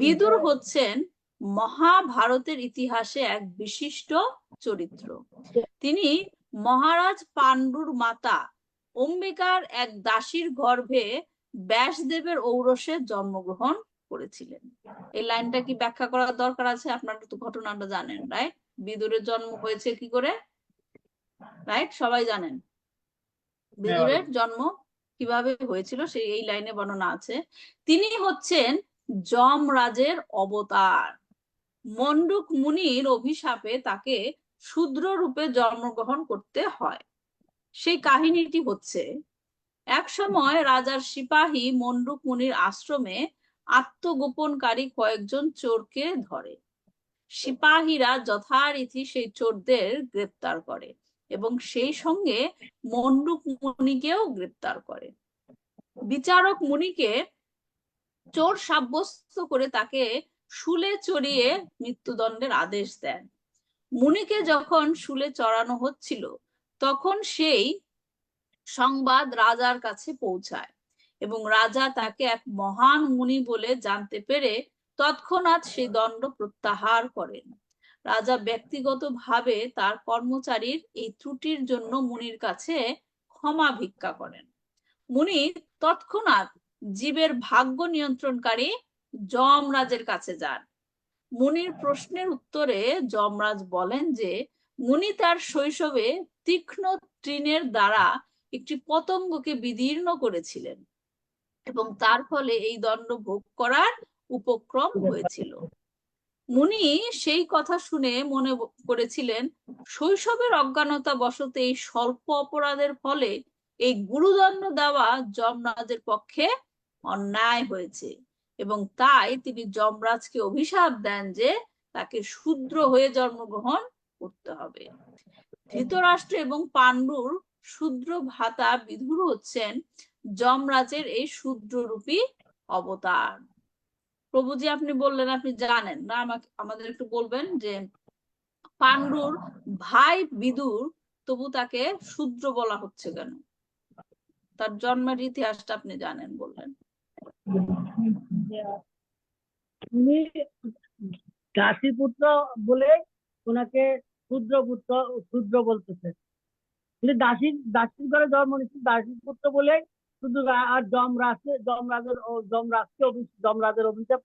বিদুর হচ্ছেন মহাভারতের ইতিহাসে এক বিশিষ্ট চরিত্র। তিনি মহারাজ পাণ্ডুর মাতা অম্বিকার এক দাসীর গর্ভে ব্যাসদেবের ঔরসে জন্মগ্রহণ করেছিলেন। এই লাইনটা কি ব্যাখ্যা করার দরকার আছে? আপনারা তো ঘটনাটা জানেন, রাইট? বিদুরের জন্ম হয়েছে কি করে, রাইট? সবাই জানেন বিদুরের জন্ম কিভাবে হয়েছিল, সেই এই লাইনে বর্ণনা আছে। তিনি হচ্ছেন যমরাজের অবতার। মণ্ডুক মুনির অভিশাপে তাকে শূদ্র রূপে জন্মগ্রহণ করতে হয়। সেই কাহিনীটি হচ্ছে, এক সময় রাজার সিপাহী মণ্ডুক মুনির আশ্রমে আত্মগোপনকারী কয়েকজন চোরকে ধরে। সিপাহীরা যথারীতি সেই চোরদের গ্রেপ্তার করে এবং সেই সঙ্গে মণ্ডুক মুনিকেও গ্রেপ্তার করে। বিচারক মুনিকে চোর সাব্যস্ত করে তাকে শুলে চড়িয়ে মৃত্যুদণ্ডের আদেশ দেন। মুনিকে যখন শুলে চড়ানো হচ্ছিল তখন সেই সংবাদ রাজার কাছে পৌঁছায় এবং রাজা তাকে এক মহান মুনি বলে জানতে পেরে তৎক্ষণাৎ সেই দণ্ড প্রত্যাহার করেন। রাজা ব্যক্তিগতভাবে তার কর্মচারীর এই ত্রুটির জন্য মুনির কাছে ক্ষমা ভিক্ষা করেন। মুনি তৎক্ষণাৎ জীবের ভাগ্য নিয়ন্ত্রণকারী যমরাজের কাছে যান। মুনির প্রশ্নের উত্তরে যমরাজ বলেন যে মুনি তার শৈশবে তীক্ষ্ণ তৃণের দ্বারা একটি পতঙ্গকে বিদীর্ণ করেছিলেন এবং তার ফলে এই দণ্ড ভোগ করার উপক্রম হয়েছিল। মুনি সেই কথা শুনে মনে করেছিলেন শৈশবের অজ্ঞানতা বশত এই স্বল্প অপরাধের ফলে এই গুরুদণ্ড দেওয়া যমরাজের পক্ষে অন্যায় হয়েছে এবং তাই তিনি যমরাজকে অভিশাপ দেন যে তাকে শূদ্র হয়ে জন্মগ্রহণ করতে হবে। ধৃতরাষ্ট্র এবং পাণ্ডুর শূদ্র ভ্রাতা বিদুর হচ্ছেন যমরাজের এই শূদ্ররূপী অবতার। প্রভুজি, আপনি বললেন আপনি জানেন না, আমাদের একটু বলবেন যে পাণ্ডুর ভাই বিদুর, তবু তাকে শূদ্র বলা হচ্ছে কেন? তার জন্মের ইতিহাসটা আপনি জানেন বললেন। উনি দাসী পুত্র বলে ওনাকে শূদ্র বলতেছে। কিন্তু দাসীর ঘরে জন্ম নিচ্ছে, দাসী পুত্র বলে শুধু। আর যমরাজের অভিশাপ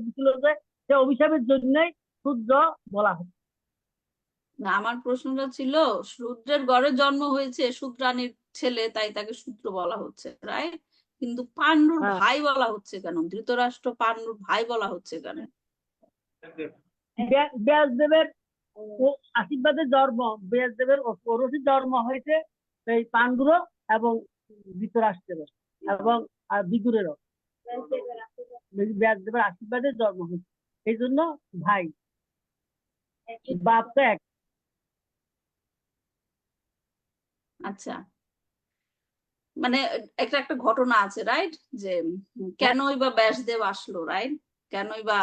দিছিল যে সে অভিশাপের জন্যই শূদ্র বলা হয়। না, আমার প্রশ্নটা ছিল শূদ্রের ঘরে জন্ম হয়েছে, শূদ্রাণীর ছেলে, তাই তাকে শূদ্র বলা হচ্ছে, রাইট? কিন্তু পাণ্ডুর ভাই বলা হচ্ছে কেন? ধৃতরাষ্ট্র পাণ্ডুর ভাই বলা হচ্ছে কেন? ব্যাসদেবের আশীর্বাদে ব্যাসদেবের ঔরসে জন্ম হয়েছে এই পাণ্ডুরও এবং ধৃতরাষ্ট্রেরও এবং বিদুরেরও ব্যাসদেবের আশীর্বাদে জন্ম হয়েছে, এই জন্য ভাই, বাপ তো এক। আচ্ছা, মানে একটা ঘটনা আছে, রাইট? যে কেনই বা ব্যাসদেব আসলো, রাইট? কেনই বা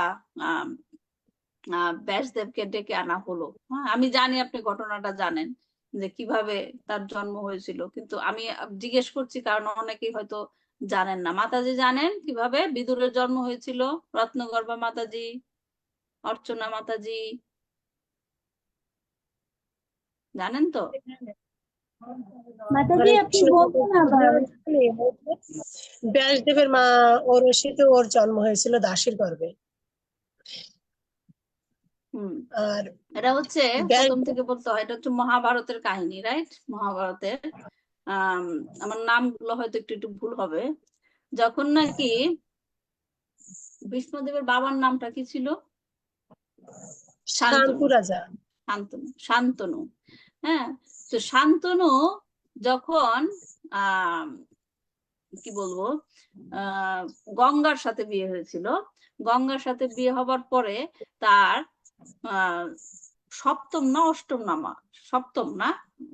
ব্যাসদেবকে ডেকে আনা হলো। হ্যাঁ, আমি জানি আপনি ঘটনাটা জানেন যে কিভাবে তার জন্ম হয়েছিল, কিন্তু আমি জিজ্ঞেস করছি কারণ অনেকেই হয়তো জানেন না। মাতাজি জানেন কিভাবে বিদুরের জন্ম হয়েছিল? রত্নগর্ভা মাতাজি, অর্চনা মাতাজি, জানেন তো? মাতাজি আপনি বলবেন আবার। ব্যাসদেবের মা ঔরসীতে ওর জন্ম হয়েছিল দাসীর গর্ভে। আর এটা হচ্ছে প্রথম থেকে বলতে হয়, এটা হচ্ছে মহাভারতের কাহিনী, রাইট? মহাভারতের আমার নামগুলো হয়তো একটু একটু ভুল হবে। যখন নাকি বিষ্ণুদেবের বাবার নামটা কি ছিল? শান্তনু। হ্যাঁ, তো শান্তনু যখন কি বলবো গঙ্গার সাথে বিয়ে হয়েছিল, গঙ্গার সাথে বিয়ে হবার পরে তার সপ্তম না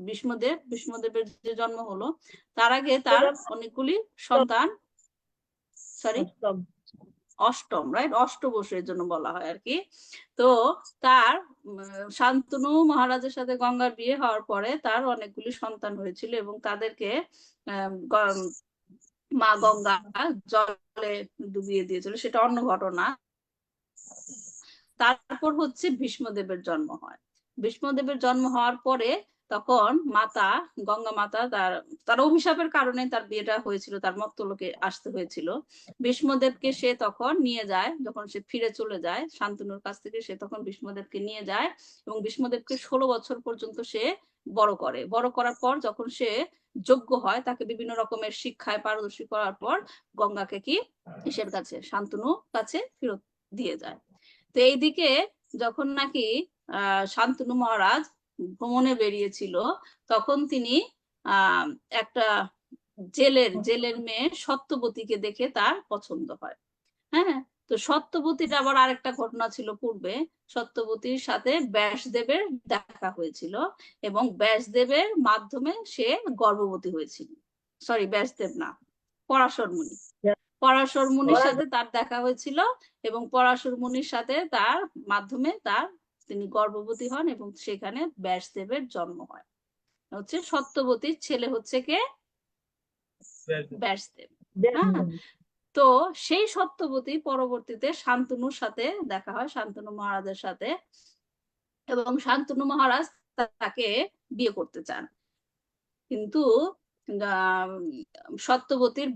বিষ্ণুদেবের যে জন্ম হলো তার আগে তার অনেকগুলি সন্তান, অষ্টম, রাইট? অষ্টবসুর জন্য বলা হয় আর কি। তো তার শান্তনু মহারাজের সাথে গঙ্গার বিয়ে হওয়ার পরে তার অনেকগুলি সন্তান হয়েছিল এবং তাদেরকে মা গঙ্গা জলে ডুবিয়ে দিয়েছিল, সেটা অন্য ঘটনা। তারপর হচ্ছে ভীষ্মদেবের জন্ম হয়। ভীষ্মদেবের জন্ম হওয়ার পরে তখন মাতা গঙ্গা মাতা তার অভিশাপের কারণে তার বিয়েটা হয়েছিল, তার মর্তলোকে আসতে হয়েছিল। ভীষ্মদেবকে সে তখন নিয়ে যায়, যখন সে ফিরে চলে যায় শান্তনুর কাছ থেকে, সে তখন ভীষ্মদেবকে নিয়ে যায় এবং ভীষ্মদেবকে 16 বছর পর্যন্ত সে বড় করে। বড় করার পর যখন সে যোগ্য হয়, তাকে বিভিন্ন রকমের শিক্ষায় পারদর্শী করার পর গঙ্গাকে কি কিসের কাছে, শান্তনু কাছে ফেরত দিয়ে যায়। তো এইদিকে যখন নাকি শান্তনু মহারাজ ভ্রমণে বেরিয়েছিল, তখন তিনি একটা জেলের মেয়ে সত্যবতীকে দেখে তার পছন্দ হয়। হ্যাঁ, তো সত্যবতীর আবার আরেকটা ঘটনা ছিল পূর্বে। সত্যবতীর সাথে ব্যাসদেবের দেখা হয়েছিল এবং ব্যাসদেবের মাধ্যমে সে গর্ভবতী হয়েছিল। সরি, ব্যাসদেব না, পরাশর মুনি। পরাশর মুনির সাথে তার দেখা হয়েছিল এবং পরাশর মুনির সাথে তার মাধ্যমে তিনি গর্ভবতী হন এবং সেখানে ব্যাসদেবের জন্ম হয়। হচ্ছে সত্যবতীর ছেলে হচ্ছে কে, ব্যাসদেব। হ্যাঁ, তো সেই সত্যবতী পরবর্তীতে শান্তনুর সাথে দেখা হয়, শান্তনু মহারাজের সাথে, এবং শান্তনু মহারাজ তাকে বিয়ে করতে চান। কিন্তু সত্যবতীর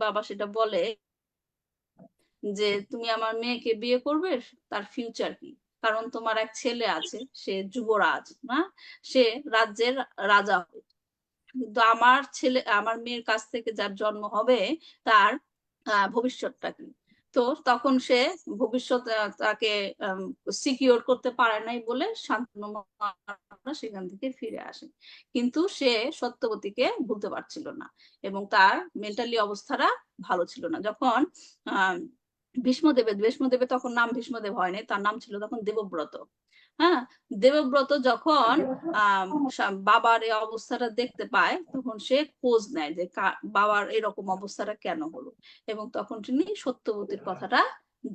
বাবা সেটা বলে যে তুমি আমার মেয়েকে বিয়ে করবে, তার ফিউচার কি? কারণ তোমার এক ছেলে আছে, সে যুবরাজ না, সে রাজ্যের রাজা হবে, কিন্তু আমার মেয়ের কাছ থেকে যার জন্ম হবে তার ভবিষ্যৎটা কি? তো তখন সে ভবিষ্যৎ তাকে সিকিউর করতে পারে নাই বলে শান্তনু সেখান থেকে ফিরে আসে। কিন্তু সে সত্যবতীকে ভুলতে পারছিল না এবং তার মেন্টালি অবস্থাটা ভালো ছিল না। যখন ভীষ্মদেবের তখন নাম ভীষ্মদেব হয়নি, তার নাম ছিল তখন দেবব্রত। হ্যাঁ, দেবব্রত যখন বাবার এই অবস্থাটা দেখতে পায়, তখন সে খোঁজ নেয় যে বাবার এরকম অবস্থাটা কেন হলো, এবং তখন তিনি সত্যবতীর কথাটা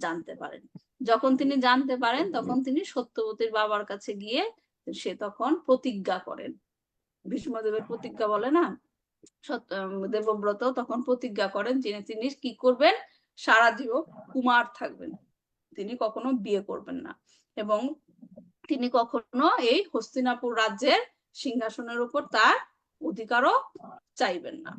জানতে পারেন। যখন তিনি জানতে পারেন, তখন তিনি সত্যবতীর বাবার কাছে গিয়ে সে তখন প্রতিজ্ঞা করেন, ভীষ্মদেবের প্রতিজ্ঞা বলে না, দেবব্রত তখন প্রতিজ্ঞা করেন যে তিনি কি করবেন, সারা জীবন কুমার থাকবেন, তিনি কখনো বিয়ে করবেন না এবং তিনি কখনো এই হস্তিনাপুর রাজ্যের সিংহাসনের উপর তার অধিকারও চাইবেন না।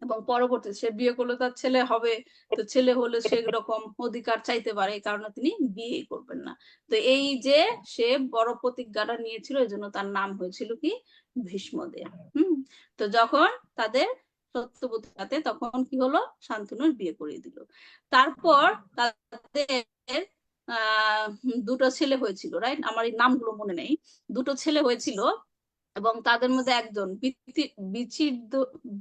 এবং পরবর্তীতে সে বিয়ে করলে তার ছেলে হবে, তো ছেলে হলে সেরকম অধিকার চাইতে পারে, এই কারণে তিনি বিয়ে করবেন না। তো এই যে সে বড় প্রতিজ্ঞাটা নিয়েছিল, এই জন্য তার নাম হয়েছিল কি, ভীষ্মদেব। তো যখন তাদের সত্যবতীর সাথে, তখন কি হলো, শান্তনুর বিয়ে করিয়ে দিল। তারপর তাদের দুটো ছেলে হয়েছিল, রাইট? আমার এই নামগুলো মনে নেই। দুটো ছেলে হয়েছিল এবং তাদের মধ্যে একজন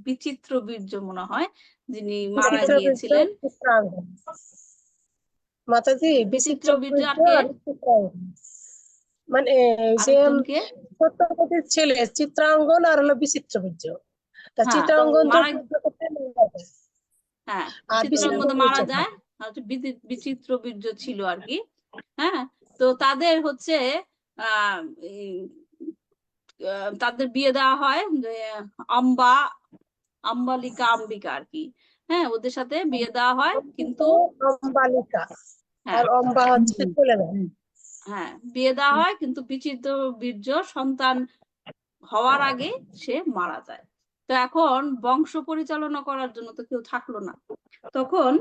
বিচিত্র বীর্য মনে হয়, যিনি মারা গিয়েছিলেন। মাতাজি বিচিত্র বীর্য বিচিত্র আর কে? মানে যে সত্যবতীর ছেলে চিত্রাঙ্গন আর হলো বিচিত্র বীর্য। তা চিত্রাঙ্গন হ্যাঁ, চিত্রাঙ্গন মারা যায়, বিচিত্র বীর্য ছিল আর কি। হ্যাঁ, তো তাদের হচ্ছে তাদের বিয়ে দেওয়া হয় অম্বালিকা অম্বিকা আর কি। হ্যাঁ, ওদের সাথে বিয়ে দেওয়া হয়, কিন্তু অম্বালিকা আর অম্বা হচ্ছে চলে যায়। হ্যাঁ, বিয়ে দেওয়া হয়, কিন্তু বিচিত্র বীর্য সন্তান হওয়ার আগে সে মারা যায়। তো এখন বংশ পরিচালনা করার জন্য তো কেউ থাকলো না, তখন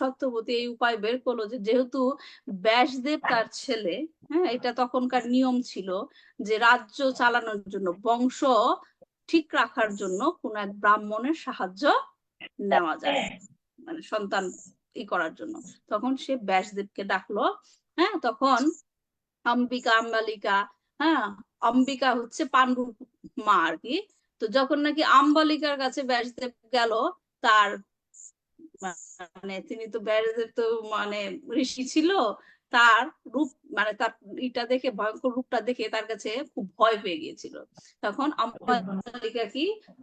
সত্যবতী এই উপায় বের করলো যে যেহেতু ব্যাসদেব তার ছেলে, হ্যাঁ, এটা তখনকার নিয়ম ছিল যে রাজ্য চালানোর জন্য, বংশ ঠিক রাখার জন্য কোন এক ব্রাহ্মণের সাহায্য নেওয়া যায়, মানে সন্তান করার জন্য। তখন সে ব্যাসদেবকে ডাকলো। হ্যাঁ, তখন অম্বালিকা, হ্যাঁ, অম্বিকা হচ্ছে পাণ্ডুর মা আর কি। তো যখন নাকি অম্বালিকার কাছে ব্যাসদেব গেল, তার মানে তিনি তো ব্যাসদেব তো মানে ঋষি ছিল, তার রূপ মানে তার দেখে, ভয়ঙ্কর রূপটা দেখে তার কাছে খুব ভয় পেয়ে গিয়েছিল। তখন অম্বালিকা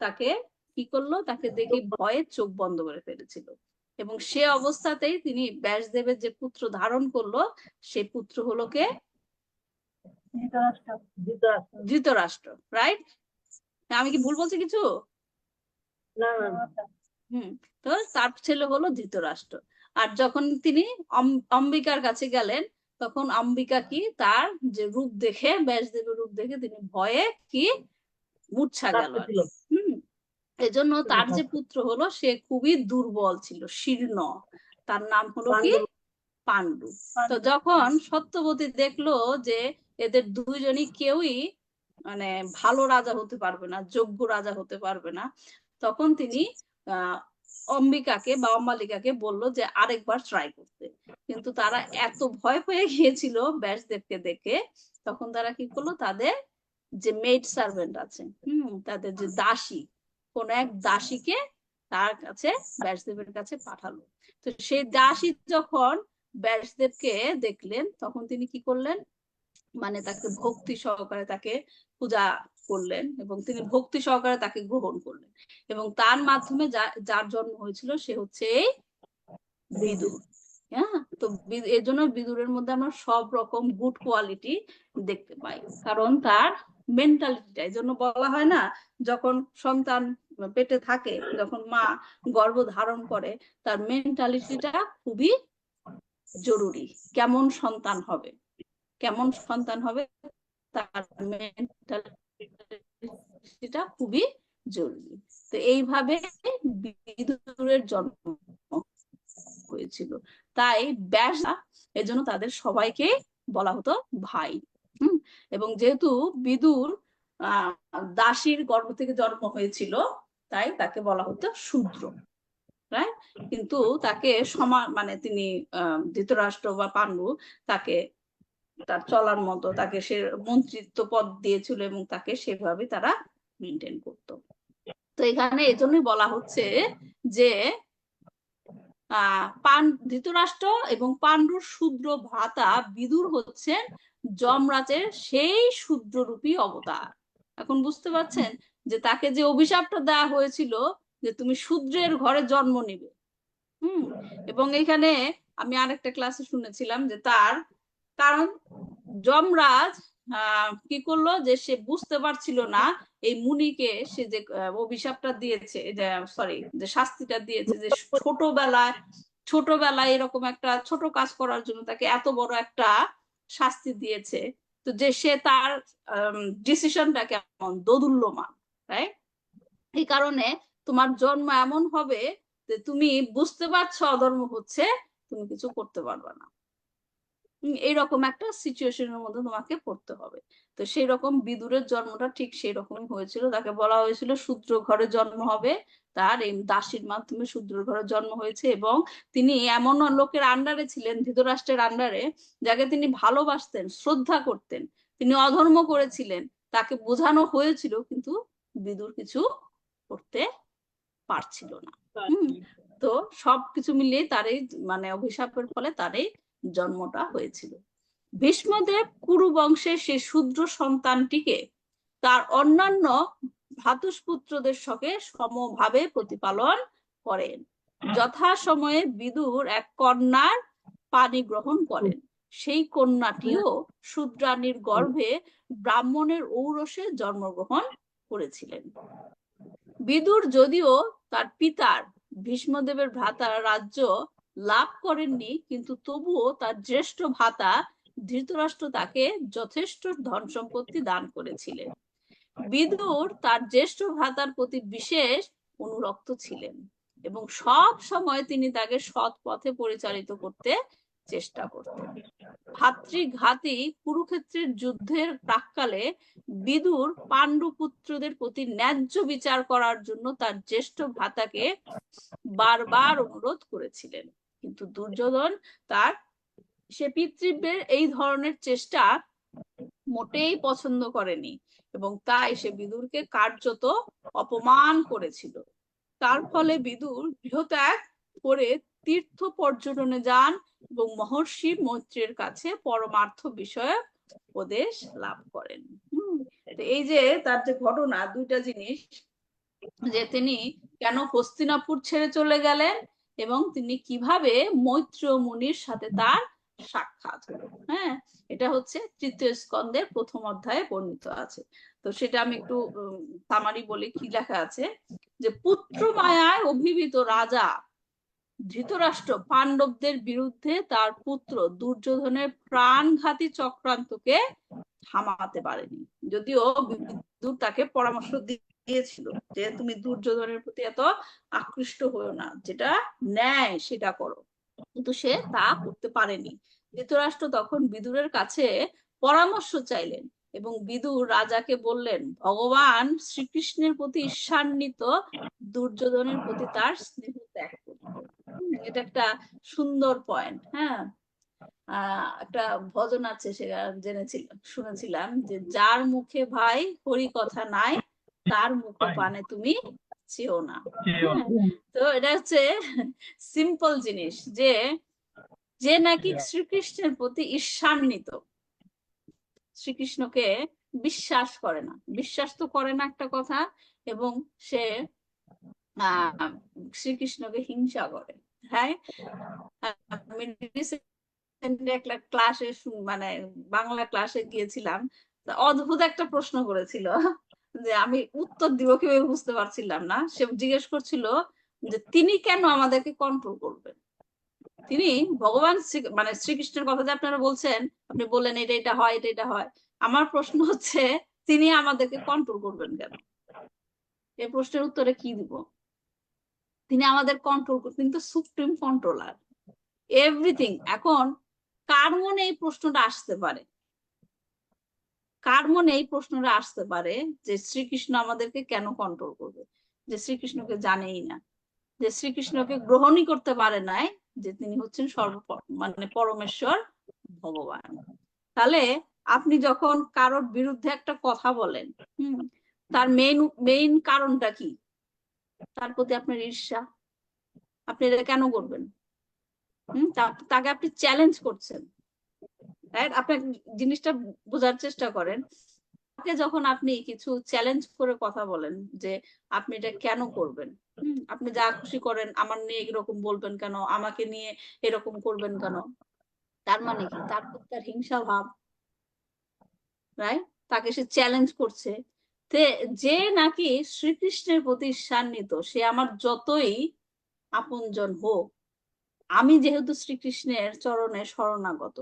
তাকে কি করলো, তাকে দেখে ভয়ে চোখ বন্ধ করে ফেলেছিল এবং সে অবস্থাতেই তিনি ব্যাসদেবের যে পুত্র ধারণ করলো, সে পুত্র হলো কে, ধৃতরাষ্ট্র। রাইট? আমি কি ভুল বলছি কিছু? তো তার ছেলে হলো ধৃতরাষ্ট্র। আর যখন তিনি অম্বিকার কাছে গেলেন, তখন অম্বিকা কি তার যে রূপ দেখে, ব্যাসদেবের রূপ দেখে তিনি ভয়ে কি মূর্ছা গেল আর কি। এজন্য তার যে পুত্র হলো সে খুবই দুর্বল ছিল, শীর্ণ, তার নাম হলো কি পাণ্ডু। তো যখন সত্যবতী দেখলো যে এদের দুইজনই কেউই মানে ভালো রাজা হতে পারবে না, যোগ্য রাজা হতে পারবে না, তখন তিনি অম্বিকাকে বা অম্বালিকাকে বললো যে আরেকবার ট্রাই করতে। কিন্তু তারা এত ভয় পেয়ে গিয়েছিল ব্যাসদেবকে দেখে, তখন তারা কি করলো, তাদের যে মেড সার্ভেন্ট আছে, তাদের যে দাসী, কোন এক দাসীকে তার কাছে, ব্যাসদেবের কাছে পাঠালো। তো সেই দাসী যখন ব্যাসদেবকে দেখলেন, তখন তিনি কি করলেন, মানে তাকে ভক্তি সহকারে তাকে পূজা করলেন এবং তিনি ভক্তি সহকারে তাকে গ্রহণ করলেন, এবং তার মাধ্যমে যার জন্ম হয়েছিল সে হচ্ছে এই বিদুর। হ্যাঁ, তো এর জন্য বিদুরের মধ্যে আমরা সব রকম গুড কোয়ালিটি দেখতে পাই, কারণ তার মেন্টালিটিটা, এই জন্য বলা হয় না, যখন সন্তান পেটে থাকে, যখন মা গর্ভ ধারণ করে, তার মেন্টালিটিটা খুবই জরুরি। কেমন সন্তান হবে, কেমন সন্তান হবে, তার মেন্টালিটিটা খুবই জরুরি। তো এইভাবে বিদুরের জন্ম হয়েছিল। তাই ব্যাস, এজন্য তাদের সবাইকে বলা হতো ভাই। এবং যেহেতু বিদুর দাসীর গর্ভ থেকে জন্ম হয়েছিল, তাই তাকে বলা হতো শূদ্র, রাইট? কিন্তু তাকে সমান, মানে তিনি ধৃতরাষ্ট্র বা পাণ্ডু তাকে তার চলার মতো, তাকে সে মন্ত্রিত্ব পদ দিয়েছিল এবং তাকে সেভাবে তারা মেনটেন করতো। তো এখানে এজন্যই বলা হচ্ছে যে ধৃতরাষ্ট্র এবং পাণ্ডুর শূদ্র ভ্রাতা বিদুর হচ্ছেন যমরাজের সেই শূদ্ররূপী অবতার। এখন বুঝতে পারছেন যে তাকে যে অভিশাপটা দেওয়া হয়েছিল যে তুমি শূদ্রের ঘরে জন্ম নিবে। এবং এখানে আমি আরেকটা ক্লাসে শুনেছিলাম যে তার কারণ যমরাজ কি করলো, যে সে বুঝতে পারছিল না এই মুনিকে সে যে অভিশাপটা দিয়েছে, সরি, যে শাস্তিটা দিয়েছে, যে ছোটবেলায় এরকম একটা ছোট কাজ করার জন্য তাকে এত বড় একটা শাস্তি দিয়েছে। তো যে সে তার ডিসিশনটা কেমন দোদুল্যমান, তাই এই কারণে তোমার জন্ম এমন হবে যে তুমি বুঝতে পারছো অধর্ম হচ্ছে, তুমি কিছু করতে পারবে না, এইরকম একটা সিচুয়েশনের মধ্যে তোমাকে পড়তে হবে। তো সেই রকম বিদুরের জন্মটা ঠিক সেই রকমই হয়েছিল। তাকে বলা হয়েছিল শূদ্র ঘরে জন্ম হবে, তার এই দাসীর মাধ্যমে শূদ্র ঘরে জন্ম হয়েছে, এবং তিনি এমন লোকের আন্ডারে ছিলেন, ধৃতরাষ্ট্রের আন্ডারে, যাকে তিনি ভালোবাসতেন, শ্রদ্ধা করতেন। তিনি অধর্ম করেছিলেন, তাকে বোঝানো হয়েছিল, কিন্তু বিদুর কিছু করতে পারছিল না। তো সবকিছু মিলিয়ে তারই মানে অভিশাপের ফলে তারই জন্মটা হয়েছিল। ভীষ্মদেব কুরু বংশের সেই শূদ্র সন্তানটিকে তার অন্যান্য ভ্রাতুষ্পুত্রদের সঙ্গে সমভাবে প্রতিপালন করেন। যথাসময়ে বিদুর এক কন্যার পানি গ্রহণ করেন। সেই কন্যাটিও শূদ্রাণীর গর্ভে ব্রাহ্মণের ঔরসে জন্মগ্রহণ করেছিলেন। বিদুর যদিও তার পিতার ভীষ্মদেবের ভ্রাতার রাজ্য লাভ করেননি, কিন্তু তবুও তার জ্যেষ্ঠ ভ্রাতা ধৃতরাষ্ট্র তাকে যথেষ্ট ধন সম্পত্তি দান করেছিলেন। বিদুর তার জ্যেষ্ঠ ভ্রাতার প্রতি বিশেষ অনুরক্ত ছিলেন এবং সব সময় তিনি তাকে সৎ পথে পরিচালিত করতে চেষ্টা করতেন। ভাতৃঘাতী কুরুক্ষেত্রের যুদ্ধের প্রাক্কালে বিদুর পাণ্ডু পুত্রদের প্রতি ন্যায্য বিচার করার জন্য তার জ্যেষ্ঠ ভ্রাতাকে বারবার অনুরোধ করেছিলেন, কিন্তু দুর্যোধন তার সে পিতৃব্যের এই ধরনের চেষ্টা মোটেই পছন্দ করেনি এবং তাই সে বিদুরকে কার্যত অপমান করেছিল। তার ফলে বিদুর গৃহত্যাগ করে তীর্থ পর্যটনে যান এবং মহর্ষি মৈত্রের কাছে পরমার্থ বিষয়ক উপদেশ লাভ করেন। তো এই যে তার যে ঘটনা, দুইটা জিনিস, যে তিনি কেন হস্তিনাপুর ছেড়ে চলে গেলেন এবং তিনি কিভাবে মৈত্র মুনির সাথে তার সাক্ষাৎ হলো। হ্যাঁ, এটা হচ্ছে তৃতীয় স্কন্ধের প্রথম অধ্যায়ে বর্ণিত আছে। তো সেটা আমি একটু সামারি বলি কি লেখা আছে, যে পুত্র মায়ায় অভিভূত রাজা ধৃতরাষ্ট্র পাণ্ডবদের বিরুদ্ধে তার পুত্র দুর্যোধনের প্রাণঘাতী চক্রান্তকে থামাতে পারেনি। যদিও বিদুর তাকে পরামর্শ দিয়েছিল যে তুমি দুর্যোধনের প্রতি এত আকৃষ্ট হয়েও না, যেটা ন্যায় সেটা করো, কিন্তু সে তা করতে পারেনি। ধৃতরাষ্ট্র তখন বিদুরের কাছে পরামর্শ চাইলেন এবং বিদুর রাজাকে বললেন ভগবান শ্রীকৃষ্ণের প্রতি ঈর্ষান্বিত দুর্যোধনের প্রতি তার স্নেহ ত্যাগ করতে। এটা একটা সুন্দর পয়েন্ট। হ্যাঁ, একটা ভজন আছে, সেটা শুনেছিলাম যে যার মুখে ভাই হরি কথা নাই তার মুখে পানে তুমি চেও না। তো এটা হচ্ছে সিম্পল জিনিস, যে যে নাকি শ্রীকৃষ্ণের প্রতি ঈর্ষান্বিত, শ্রীকৃষ্ণকে বিশ্বাস করে না, বিশ্বাস তো করে না একটা কথা, এবং সে শ্রীকৃষ্ণকে হিংসা করে। হ্যাঁ, আমি একটা ক্লাসে মানে বাংলা ক্লাসে গিয়েছিলাম, অদ্ভুত একটা প্রশ্ন করেছিল যে আমি উত্তর দিব কিভাবে বুঝতে পারছিলাম না। সে জিজ্ঞেস করছিল যে তিনি কেন আমাদেরকে কন্ট্রোল করবেন? তিনি ভগবান মানে শ্রীকৃষ্ণের কথা যে আপনারা বলছেন, আপনি বললেন এটা এটা হয়, এটা এটা হয়। আমার প্রশ্ন হচ্ছে তিনি আমাদেরকে কন্ট্রোল করবেন কেন? এই প্রশ্নের উত্তরে কি দিব? তিনি আমাদের কন্ট্রোল করবেন, তিনি তো সুপ্রিম কন্ট্রোলার, এভরিথিং। এখন কার মনে এই প্রশ্নটা আসতে পারে, কার মনে এই প্রশ্নটা আসতে পারে যে শ্রীকৃষ্ণ আমাদেরকে কেন কন্ট্রোল করবে? যে শ্রীকৃষ্ণকে জানেই না, যে শ্রীকৃষ্ণকে গ্রহণই করতে পারে নাই যে তিনি হচ্ছেন মানে পরমেশ্বর ভগবান। তাহলে আপনি যখন কারোর বিরুদ্ধে একটা কথা বলেন, তার মেইন কারণটা কি? তার প্রতি আপনার ঈর্ষা। আপনি এটা কেন করবেন? তাকে আপনি চ্যালেঞ্জ করছেন, রাইট? আপনি জিনিসটা বোঝার চেষ্টা করেন। যখন আপনি কিছু চ্যালেঞ্জ করে কথা বলেন যে আপনি এটা কেন করবেন, আপনি যা খুশি করেন, আমার নিয়ে এরকম বলবেন কেন, আমাকে নিয়ে এরকম করবেন কেন, তার মানে কি? তার প্রতি তার হিংসা ভাব, রাইট? তাকে সে চ্যালেঞ্জ করছে। যে নাকি শ্রীকৃষ্ণের প্রতি ঈর্ষান্বিত, সে আমার যতই আপনজন হোক, আমি যেহেতু শ্রীকৃষ্ণের চরণে শরণাগত,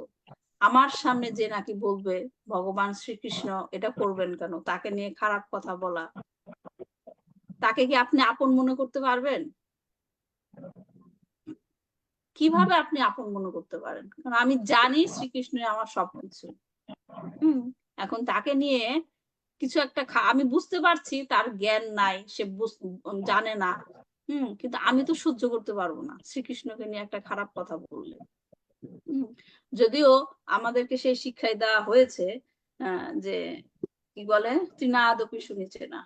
আমার সামনে যে নাকি বলবে ভগবান শ্রীকৃষ্ণ এটা করবেন কেন, তাকে নিয়ে খারাপ কথা বলা, তাকে কি আপনি আপন মনে করতে পারবেন? কিভাবে আপনি আপন মনে করতে পারেন? কারণ আমি জানি শ্রীকৃষ্ণ আমার সবকিছু। এখন তাকে নিয়ে কিছু একটা আমি বুঝতে পারছি তার জ্ঞান নাই, সে জানে না, কিন্তু আমি তো সহ্য করতে পারবো না শ্রীকৃষ্ণকে নিয়ে একটা খারাপ কথা বললে। যদিও আমাদেরকে সেই শিক্ষাই দেওয়া হয়েছে যে কি বলে, তৃণাদপি শুনেছে না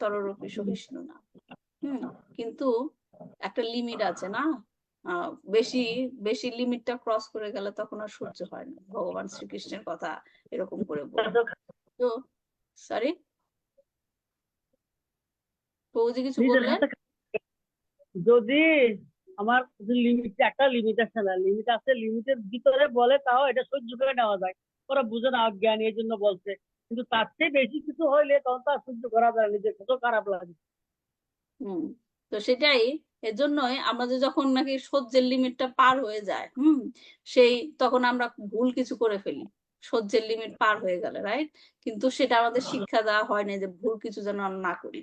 তররপি সহিষ্ণু না। কিন্তু একটা লিমিট আছে না? বেশি বেশি লিমিটটা ক্রস করে গেলে তখন আর সহ্য হয় না ভগবান শ্রীকৃষ্ণের কথা এরকম করে বলে। তো সরি, বৌদি কিছু বললেন? যদি আমার একটা লিমিট আছে না, লিমিট আছে, লিমিটের ভিতরে বলে তাও এটা সহ্য করে নেওয়া যায়। ওরা বুঝে না, অজ্ঞানী, এই জন্য বলছে। কিন্তু তার চেয়ে বেশি কিছু হইলে তখন তো আর সহ্য করা যায়, নিজের কত খারাপ লাগে। তো সেটাই, এজন্যই আমরা যে যখন নাকি সহ্যের লিমিটটা পার হয়ে যায়, সেই তখন আমরা ভুল কিছু করে ফেলি সহ্যের লিমিট পার হয়ে গেলে, রাইট? কিন্তু সেটা আমাদের শিক্ষা দেওয়া হয় না যে ভুল কিছু যেন আমরা না করি।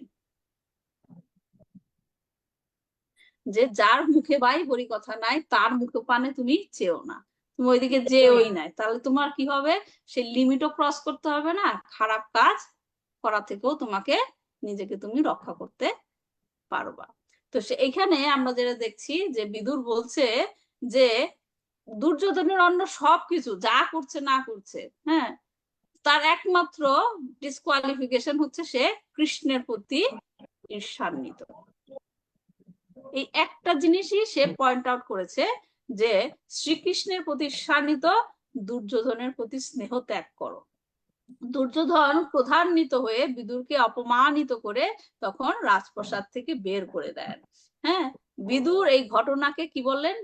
যে যার মুখে ভাই হরি কথা নাই তার মুখে পানে তুমি চেও না, তুমি ওইদিকে যেওই নাই, তাহলে তোমার কি হবে? সেই লিমিটও ক্রস করতে হবে না, খারাপ কাজ করা থেকেও তোমাকে নিজেকে তুমি রক্ষা করতে পারবা। তো এখানে আমরা যেটা দেখছি যে বিদুর বলছে যে দুর্যোধনের অন্য সবকিছু যা করছে না করছে, হ্যাঁ, তার একমাত্র ডিসকোয়ালিফিকেশন হচ্ছে সে কৃষ্ণের প্রতি ঈর্ষান্বিত। এই একটা জিনিসই সে পয়েন্ট আউট করেছে যে শ্রীকৃষ্ণের প্রতি ঈর্ষান্বিত, দুর্যোধনের প্রতি স্নেহ ত্যাগ করো। দুর্যোধন ক্রোধান্বিত হয়ে বিদুরকে অপমানিত করে তখন রাজপ্রাসাদ থেকে বের করে দেন। হ্যাঁ, বিদুর এই ঘটনাকে কি বললেন,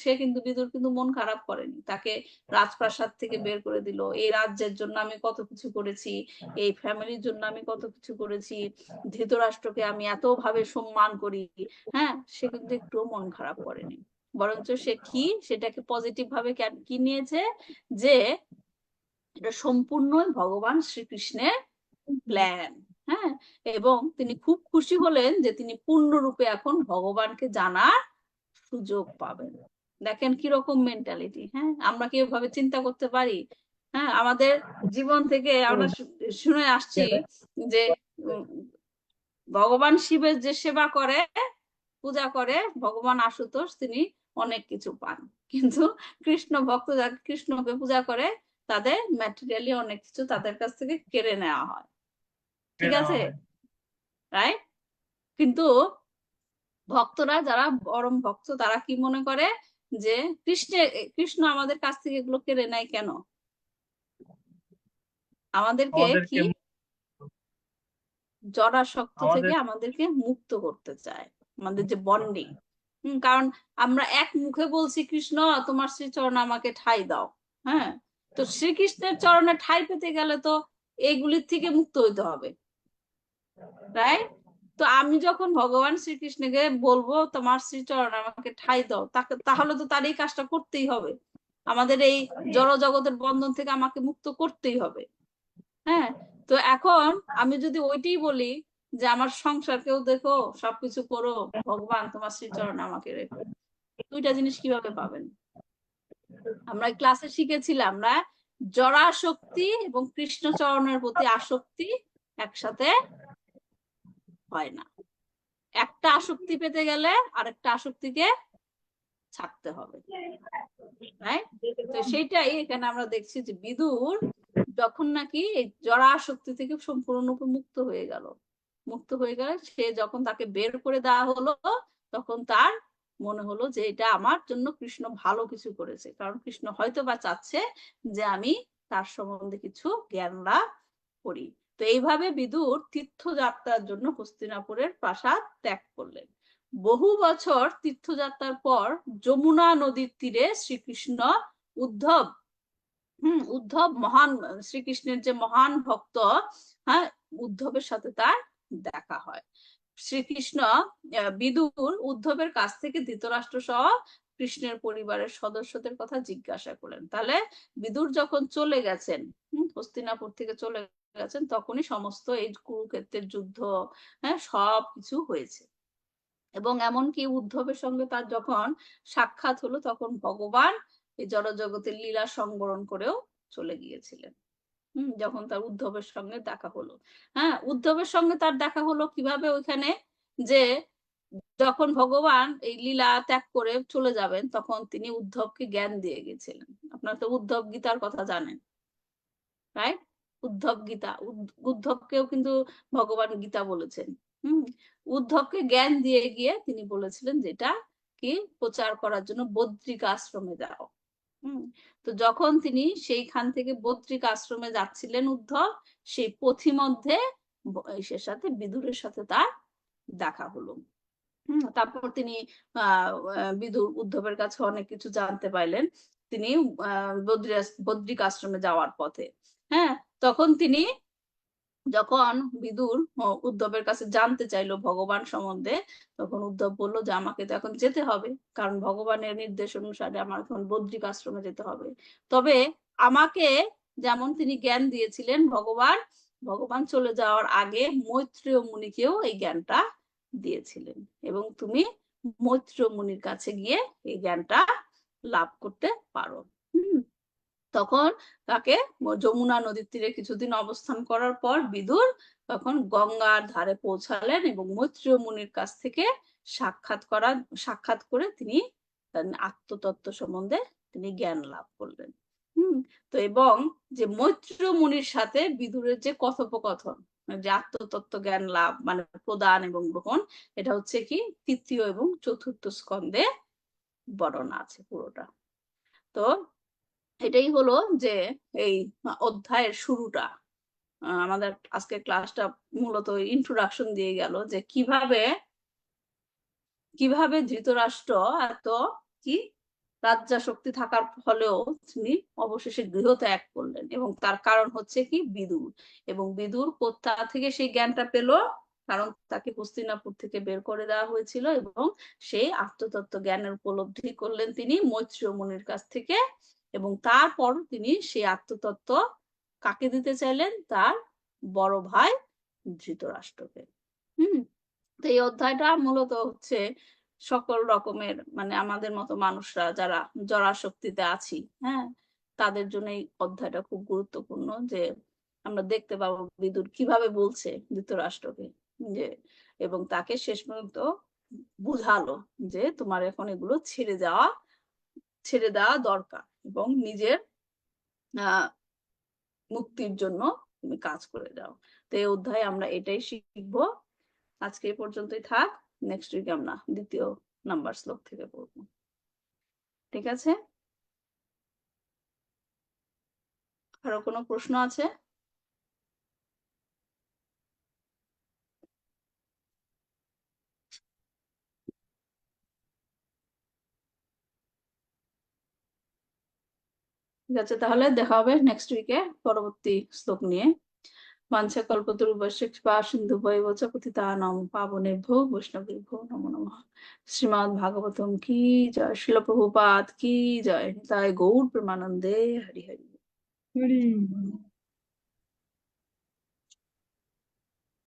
সে কিন্তু বিদুর কিন্তু মন খারাপ করেনি, তাকে রাজপ্রাসাদ থেকে বের করে দিল, এই রাজ্যের জন্য আমি কত কিছু করেছি, এই ফ্যামিলির জন্য আমি কত কিছু করেছি, ধৃতরাষ্ট্রকে আমি এত ভাবে সম্মান করি, হ্যাঁ, সে কিন্তু একটু মন খারাপ করেনি, বরঞ্চ সে কি সেটাকে পজিটিভ ভাবে কি নিয়েছে, যে এটা সম্পূর্ণই ভগবান শ্রীকৃষ্ণের প্ল্যান। হ্যাঁ, এবং তিনি খুব খুশি হলেন যে তিনি পূর্ণরূপে এখন ভগবানকে জানার সুযোগ পাবেন। দেখেন কিরকম মেন্টালিটি। হ্যাঁ, আমরা কি এভাবে চিন্তা করতে পারি? হ্যাঁ, আমাদের জীবন থেকে আমরা শুনে আসছি যে ভগবান শিবের যে সেবা করে, পূজা করে ভগবান আশুতোষ, তিনি অনেক কিছু পান, কিন্তু কৃষ্ণ ভক্ত যারা কৃষ্ণকে পূজা করে তাদের ম্যাটেরিয়ালি অনেক কিছু তাদের কাছ থেকে কেড়ে নেওয়া হয়, ঠিক আছে, রাইট? কিন্তু ভক্তরা যারা পরম ভক্ত তারা কি মনে করে যে কৃষ্ণ আমাদের কাছ থেকে এগুলো কেড়ে নেয় কেন, আমাদেরকে কি জড়াসক্ত থেকে আমাদেরকে মুক্ত করতে চায়, আমাদের যে বন্ডিং। কারণ আমরা এক মুখে বলছি কৃষ্ণ তোমার শ্রীচরণ আমাকে ঠাঁই দাও, হ্যাঁ, তো শ্রীকৃষ্ণের চরণে ঠাঁই পেতে গেলে তো এইগুলির থেকে মুক্ত হইতে হবে, রাইট? তো আমি যখন ভগবান শ্রীকৃষ্ণকে বলবো তোমার শ্রীচরণ আমাকে ঠাঁই দাও, তাহলে তো তার এই কাজটা করতেই হবে, আমাদের এই জড় জগতের বন্ধন থেকে আমাকে মুক্ত করতেই হবে। হ্যাঁ, তো এখন আমি যদি ওইটাই বলি যে আমার সংসার কেউ দেখো, সবকিছু করো, ভগবান তোমার শ্রীচরণ আমাকে রেখো, দুইটা জিনিস কিভাবে পাবেন? আমরা ক্লাসে শিখেছিলাম না, জড়াশক্তি এবং কৃষ্ণ চরণের প্রতি আসক্তি একসাথে হয় না, একটা আসক্তি পেতে গেলে আরেকটা আসক্তিকে ছাড়তে হবে, রাইট? তো সেইটাই এখানে আমরা দেখছি যে বিদুর যখন নাকি এই জড়া আসক্তি থেকে সম্পূর্ণরূপে মুক্ত হয়ে গেল, সে যখন তাকে বের করে দেওয়া হলো তখন তার মনে হলো যে এটা আমার জন্য কৃষ্ণ ভালো কিছু করেছে, কারণ কৃষ্ণ হয়তো বা চাচ্ছে যে আমি তার সম্বন্ধে কিছু জ্ঞান লাভ করি। তো এইভাবে বিদুর তীর্থযাত্রার জন্য হস্তিনাপুরের প্রাসাদ ত্যাগ করলেন। বহু বছর তীর্থযাত্রার পর যমুনা নদীর তীরে শ্রীকৃষ্ণ উদ্ধব মহান শ্রীকৃষ্ণের যে মহান ভক্ত, হ্যাঁ, উদ্ধবের সাথে তার দেখা হয়। শ্রীকৃষ্ণ বিদুর উদ্ধবের কাছ থেকে ধৃতরাষ্ট্র সহ কৃষ্ণের পরিবারের সদস্যদের কথা জিজ্ঞাসা করলেন। তাহলে বিদুর যখন চলে গেছেন, হস্তিনাপুর থেকে চলে গেছেন, তখনই সমস্ত এই কুরুক্ষেত্রের যুদ্ধ, হ্যাঁ, সবকিছু হয়েছে। এবং এমনকি উদ্ধবের সঙ্গে তার যখন সাক্ষাৎ হলো তখন ভগবান এই জড়জগতের লীলা সংবরণ করেও চলে গিয়েছিলেন। যখন তার উদ্ধবের সঙ্গে দেখা হলো, হ্যাঁ, উদ্ধবের সঙ্গে তার দেখা হলো কিভাবে, ওইখানে যে যখন ভগবান এই লীলা ত্যাগ করে চলে যাবেন তখন তিনি উদ্ধবকে জ্ঞান দিয়ে গেছিলেন। আপনারা তো উদ্ধব গীতার কথা জানেন, রাইট? উদ্ধব গীতা, উদ্ধবকেও কিন্তু ভগবান গীতা বলেছেন। উদ্ধবকে জ্ঞান দিয়ে গিয়ে তিনি বলেছিলেন যেটা কি প্রচার করার জন্য বদ্রিক আশ্রমে যাও। তো যখন তিনি সেইখান থেকে বদ্রিক আশ্রমে যাচ্ছিলেন উদ্ধব, সেই পথিমধ্যে সাথে বিদুরের সাথে তার দেখা হলো। তারপর তিনি বিদুর উদ্ধবের কাছে অনেক কিছু জানতে পাইলেন। তিনি বদ্রিক আশ্রমে যাওয়ার পথে, হ্যাঁ, তখন তিনি যখন বিদুর উদ্ধবের কাছে জানতে চাইলো ভগবান সম্বন্ধে, তখন উদ্ধব বললো যে আমাকে তো এখন যেতে হবে, কারণ ভগবানের নির্দেশ অনুসারে আমার এখন বদ্রিক আশ্রমে যেতে হবে। তবে আমাকে যেমন তিনি জ্ঞান দিয়েছিলেন, ভগবান চলে যাওয়ার আগে মৈত্রেয় মুনিকেও এই জ্ঞানটা দিয়েছিলেন, এবং তুমি মৈত্রেয় মুনির কাছে গিয়ে এই জ্ঞানটা লাভ করতে পারো। তখন তাকে যমুনা নদীর তীরে কিছুদিন অবস্থান করার পর বিদুর তখন গঙ্গার ধারে পৌঁছালেন এবং মৈত্রেয় মুনির কাছ থেকে সাক্ষাৎ করে তিনি আত্মতত্ত্ব সম্বন্ধে তিনি জ্ঞান লাভ করলেন। তো এবং যে মৈত্রেয় মুনির সাথে বিদুরের যে কথোপকথন, যে আত্মতত্ত্ব জ্ঞান লাভ মানে প্রদান এবং গ্রহণ, এটা হচ্ছে কি তৃতীয় এবং চতুর্থ স্কন্ধে বর্ণনা আছে পুরোটা। তো এটাই হলো যে এই অধ্যায়ের শুরুটা। আমাদের আজকের ক্লাসটা মূলত ইন্ট্রোডাকশন দিয়ে গেল যে কিভাবে কিভাবে ধৃতরাষ্ট্র এত কি রাজ্যাশক্তি থাকার ফলেও তিনি অবশেষে গৃহ ত্যাগ করলেন, এবং তার কারণ হচ্ছে কি বিদুর। এবং বিদুর কোথা থেকে সেই জ্ঞানটা পেল? কারণ তাকে হস্তিনাপুর থেকে বের করে দেওয়া হয়েছিল, এবং সেই আত্মতত্ত্ব জ্ঞানের উপলব্ধি করলেন তিনি মৈত্রেয় মুনির কাছ থেকে। এবং তারপর তিনি সেই আত্মতত্ত্ব কাকে দিতে চাইলেন? তার বড় ভাই ধৃতরাষ্ট্রকে। তো এই অধ্যায়টা মূলত হচ্ছে সকল রকমের মানে আমাদের মতো মানুষরা যারা জরাশক্তিতে আছি, হ্যাঁ, তাদের জন্য এই অধ্যায়টা খুব গুরুত্বপূর্ণ। যে আমরা দেখতে পাবো বিদুর কিভাবে বলছে ধৃতরাষ্ট্রকে যে, এবং তাকে শেষ পর্যন্ত বুঝালো যে তোমার এখন এগুলো ছেড়ে দেওয়া দরকার, এবং নিজের মুক্তির জন্য তুমি কাজ করে যাও। তো এই অধ্যায়ে আমরা এটাই শিখবো। আজকে এই পর্যন্তই থাক, নেক্সট উইকে আমরা দ্বিতীয় নাম্বার শ্লোক থেকে পড়বো। ঠিক আছে? আরো কোনো প্রশ্ন আছে? ঠিক আছে, তাহলে দেখা হবে নেক্সট উইকে পরবর্তী শ্লোক নিয়ে। বাঞ্ছা কল্পতরুভ্যশ্চ কৃপা সিন্ধুভ্যেব চ পতিতানাং পাবনেভ্যো বৈষ্ণবেভ্যো নমো নমঃ। শ্রীমদ্ ভাগবতম কি জয়, শিল প্রভুপাদ কি জয়, তাই গৌর প্রেমানন্দে হরি হরি। হরি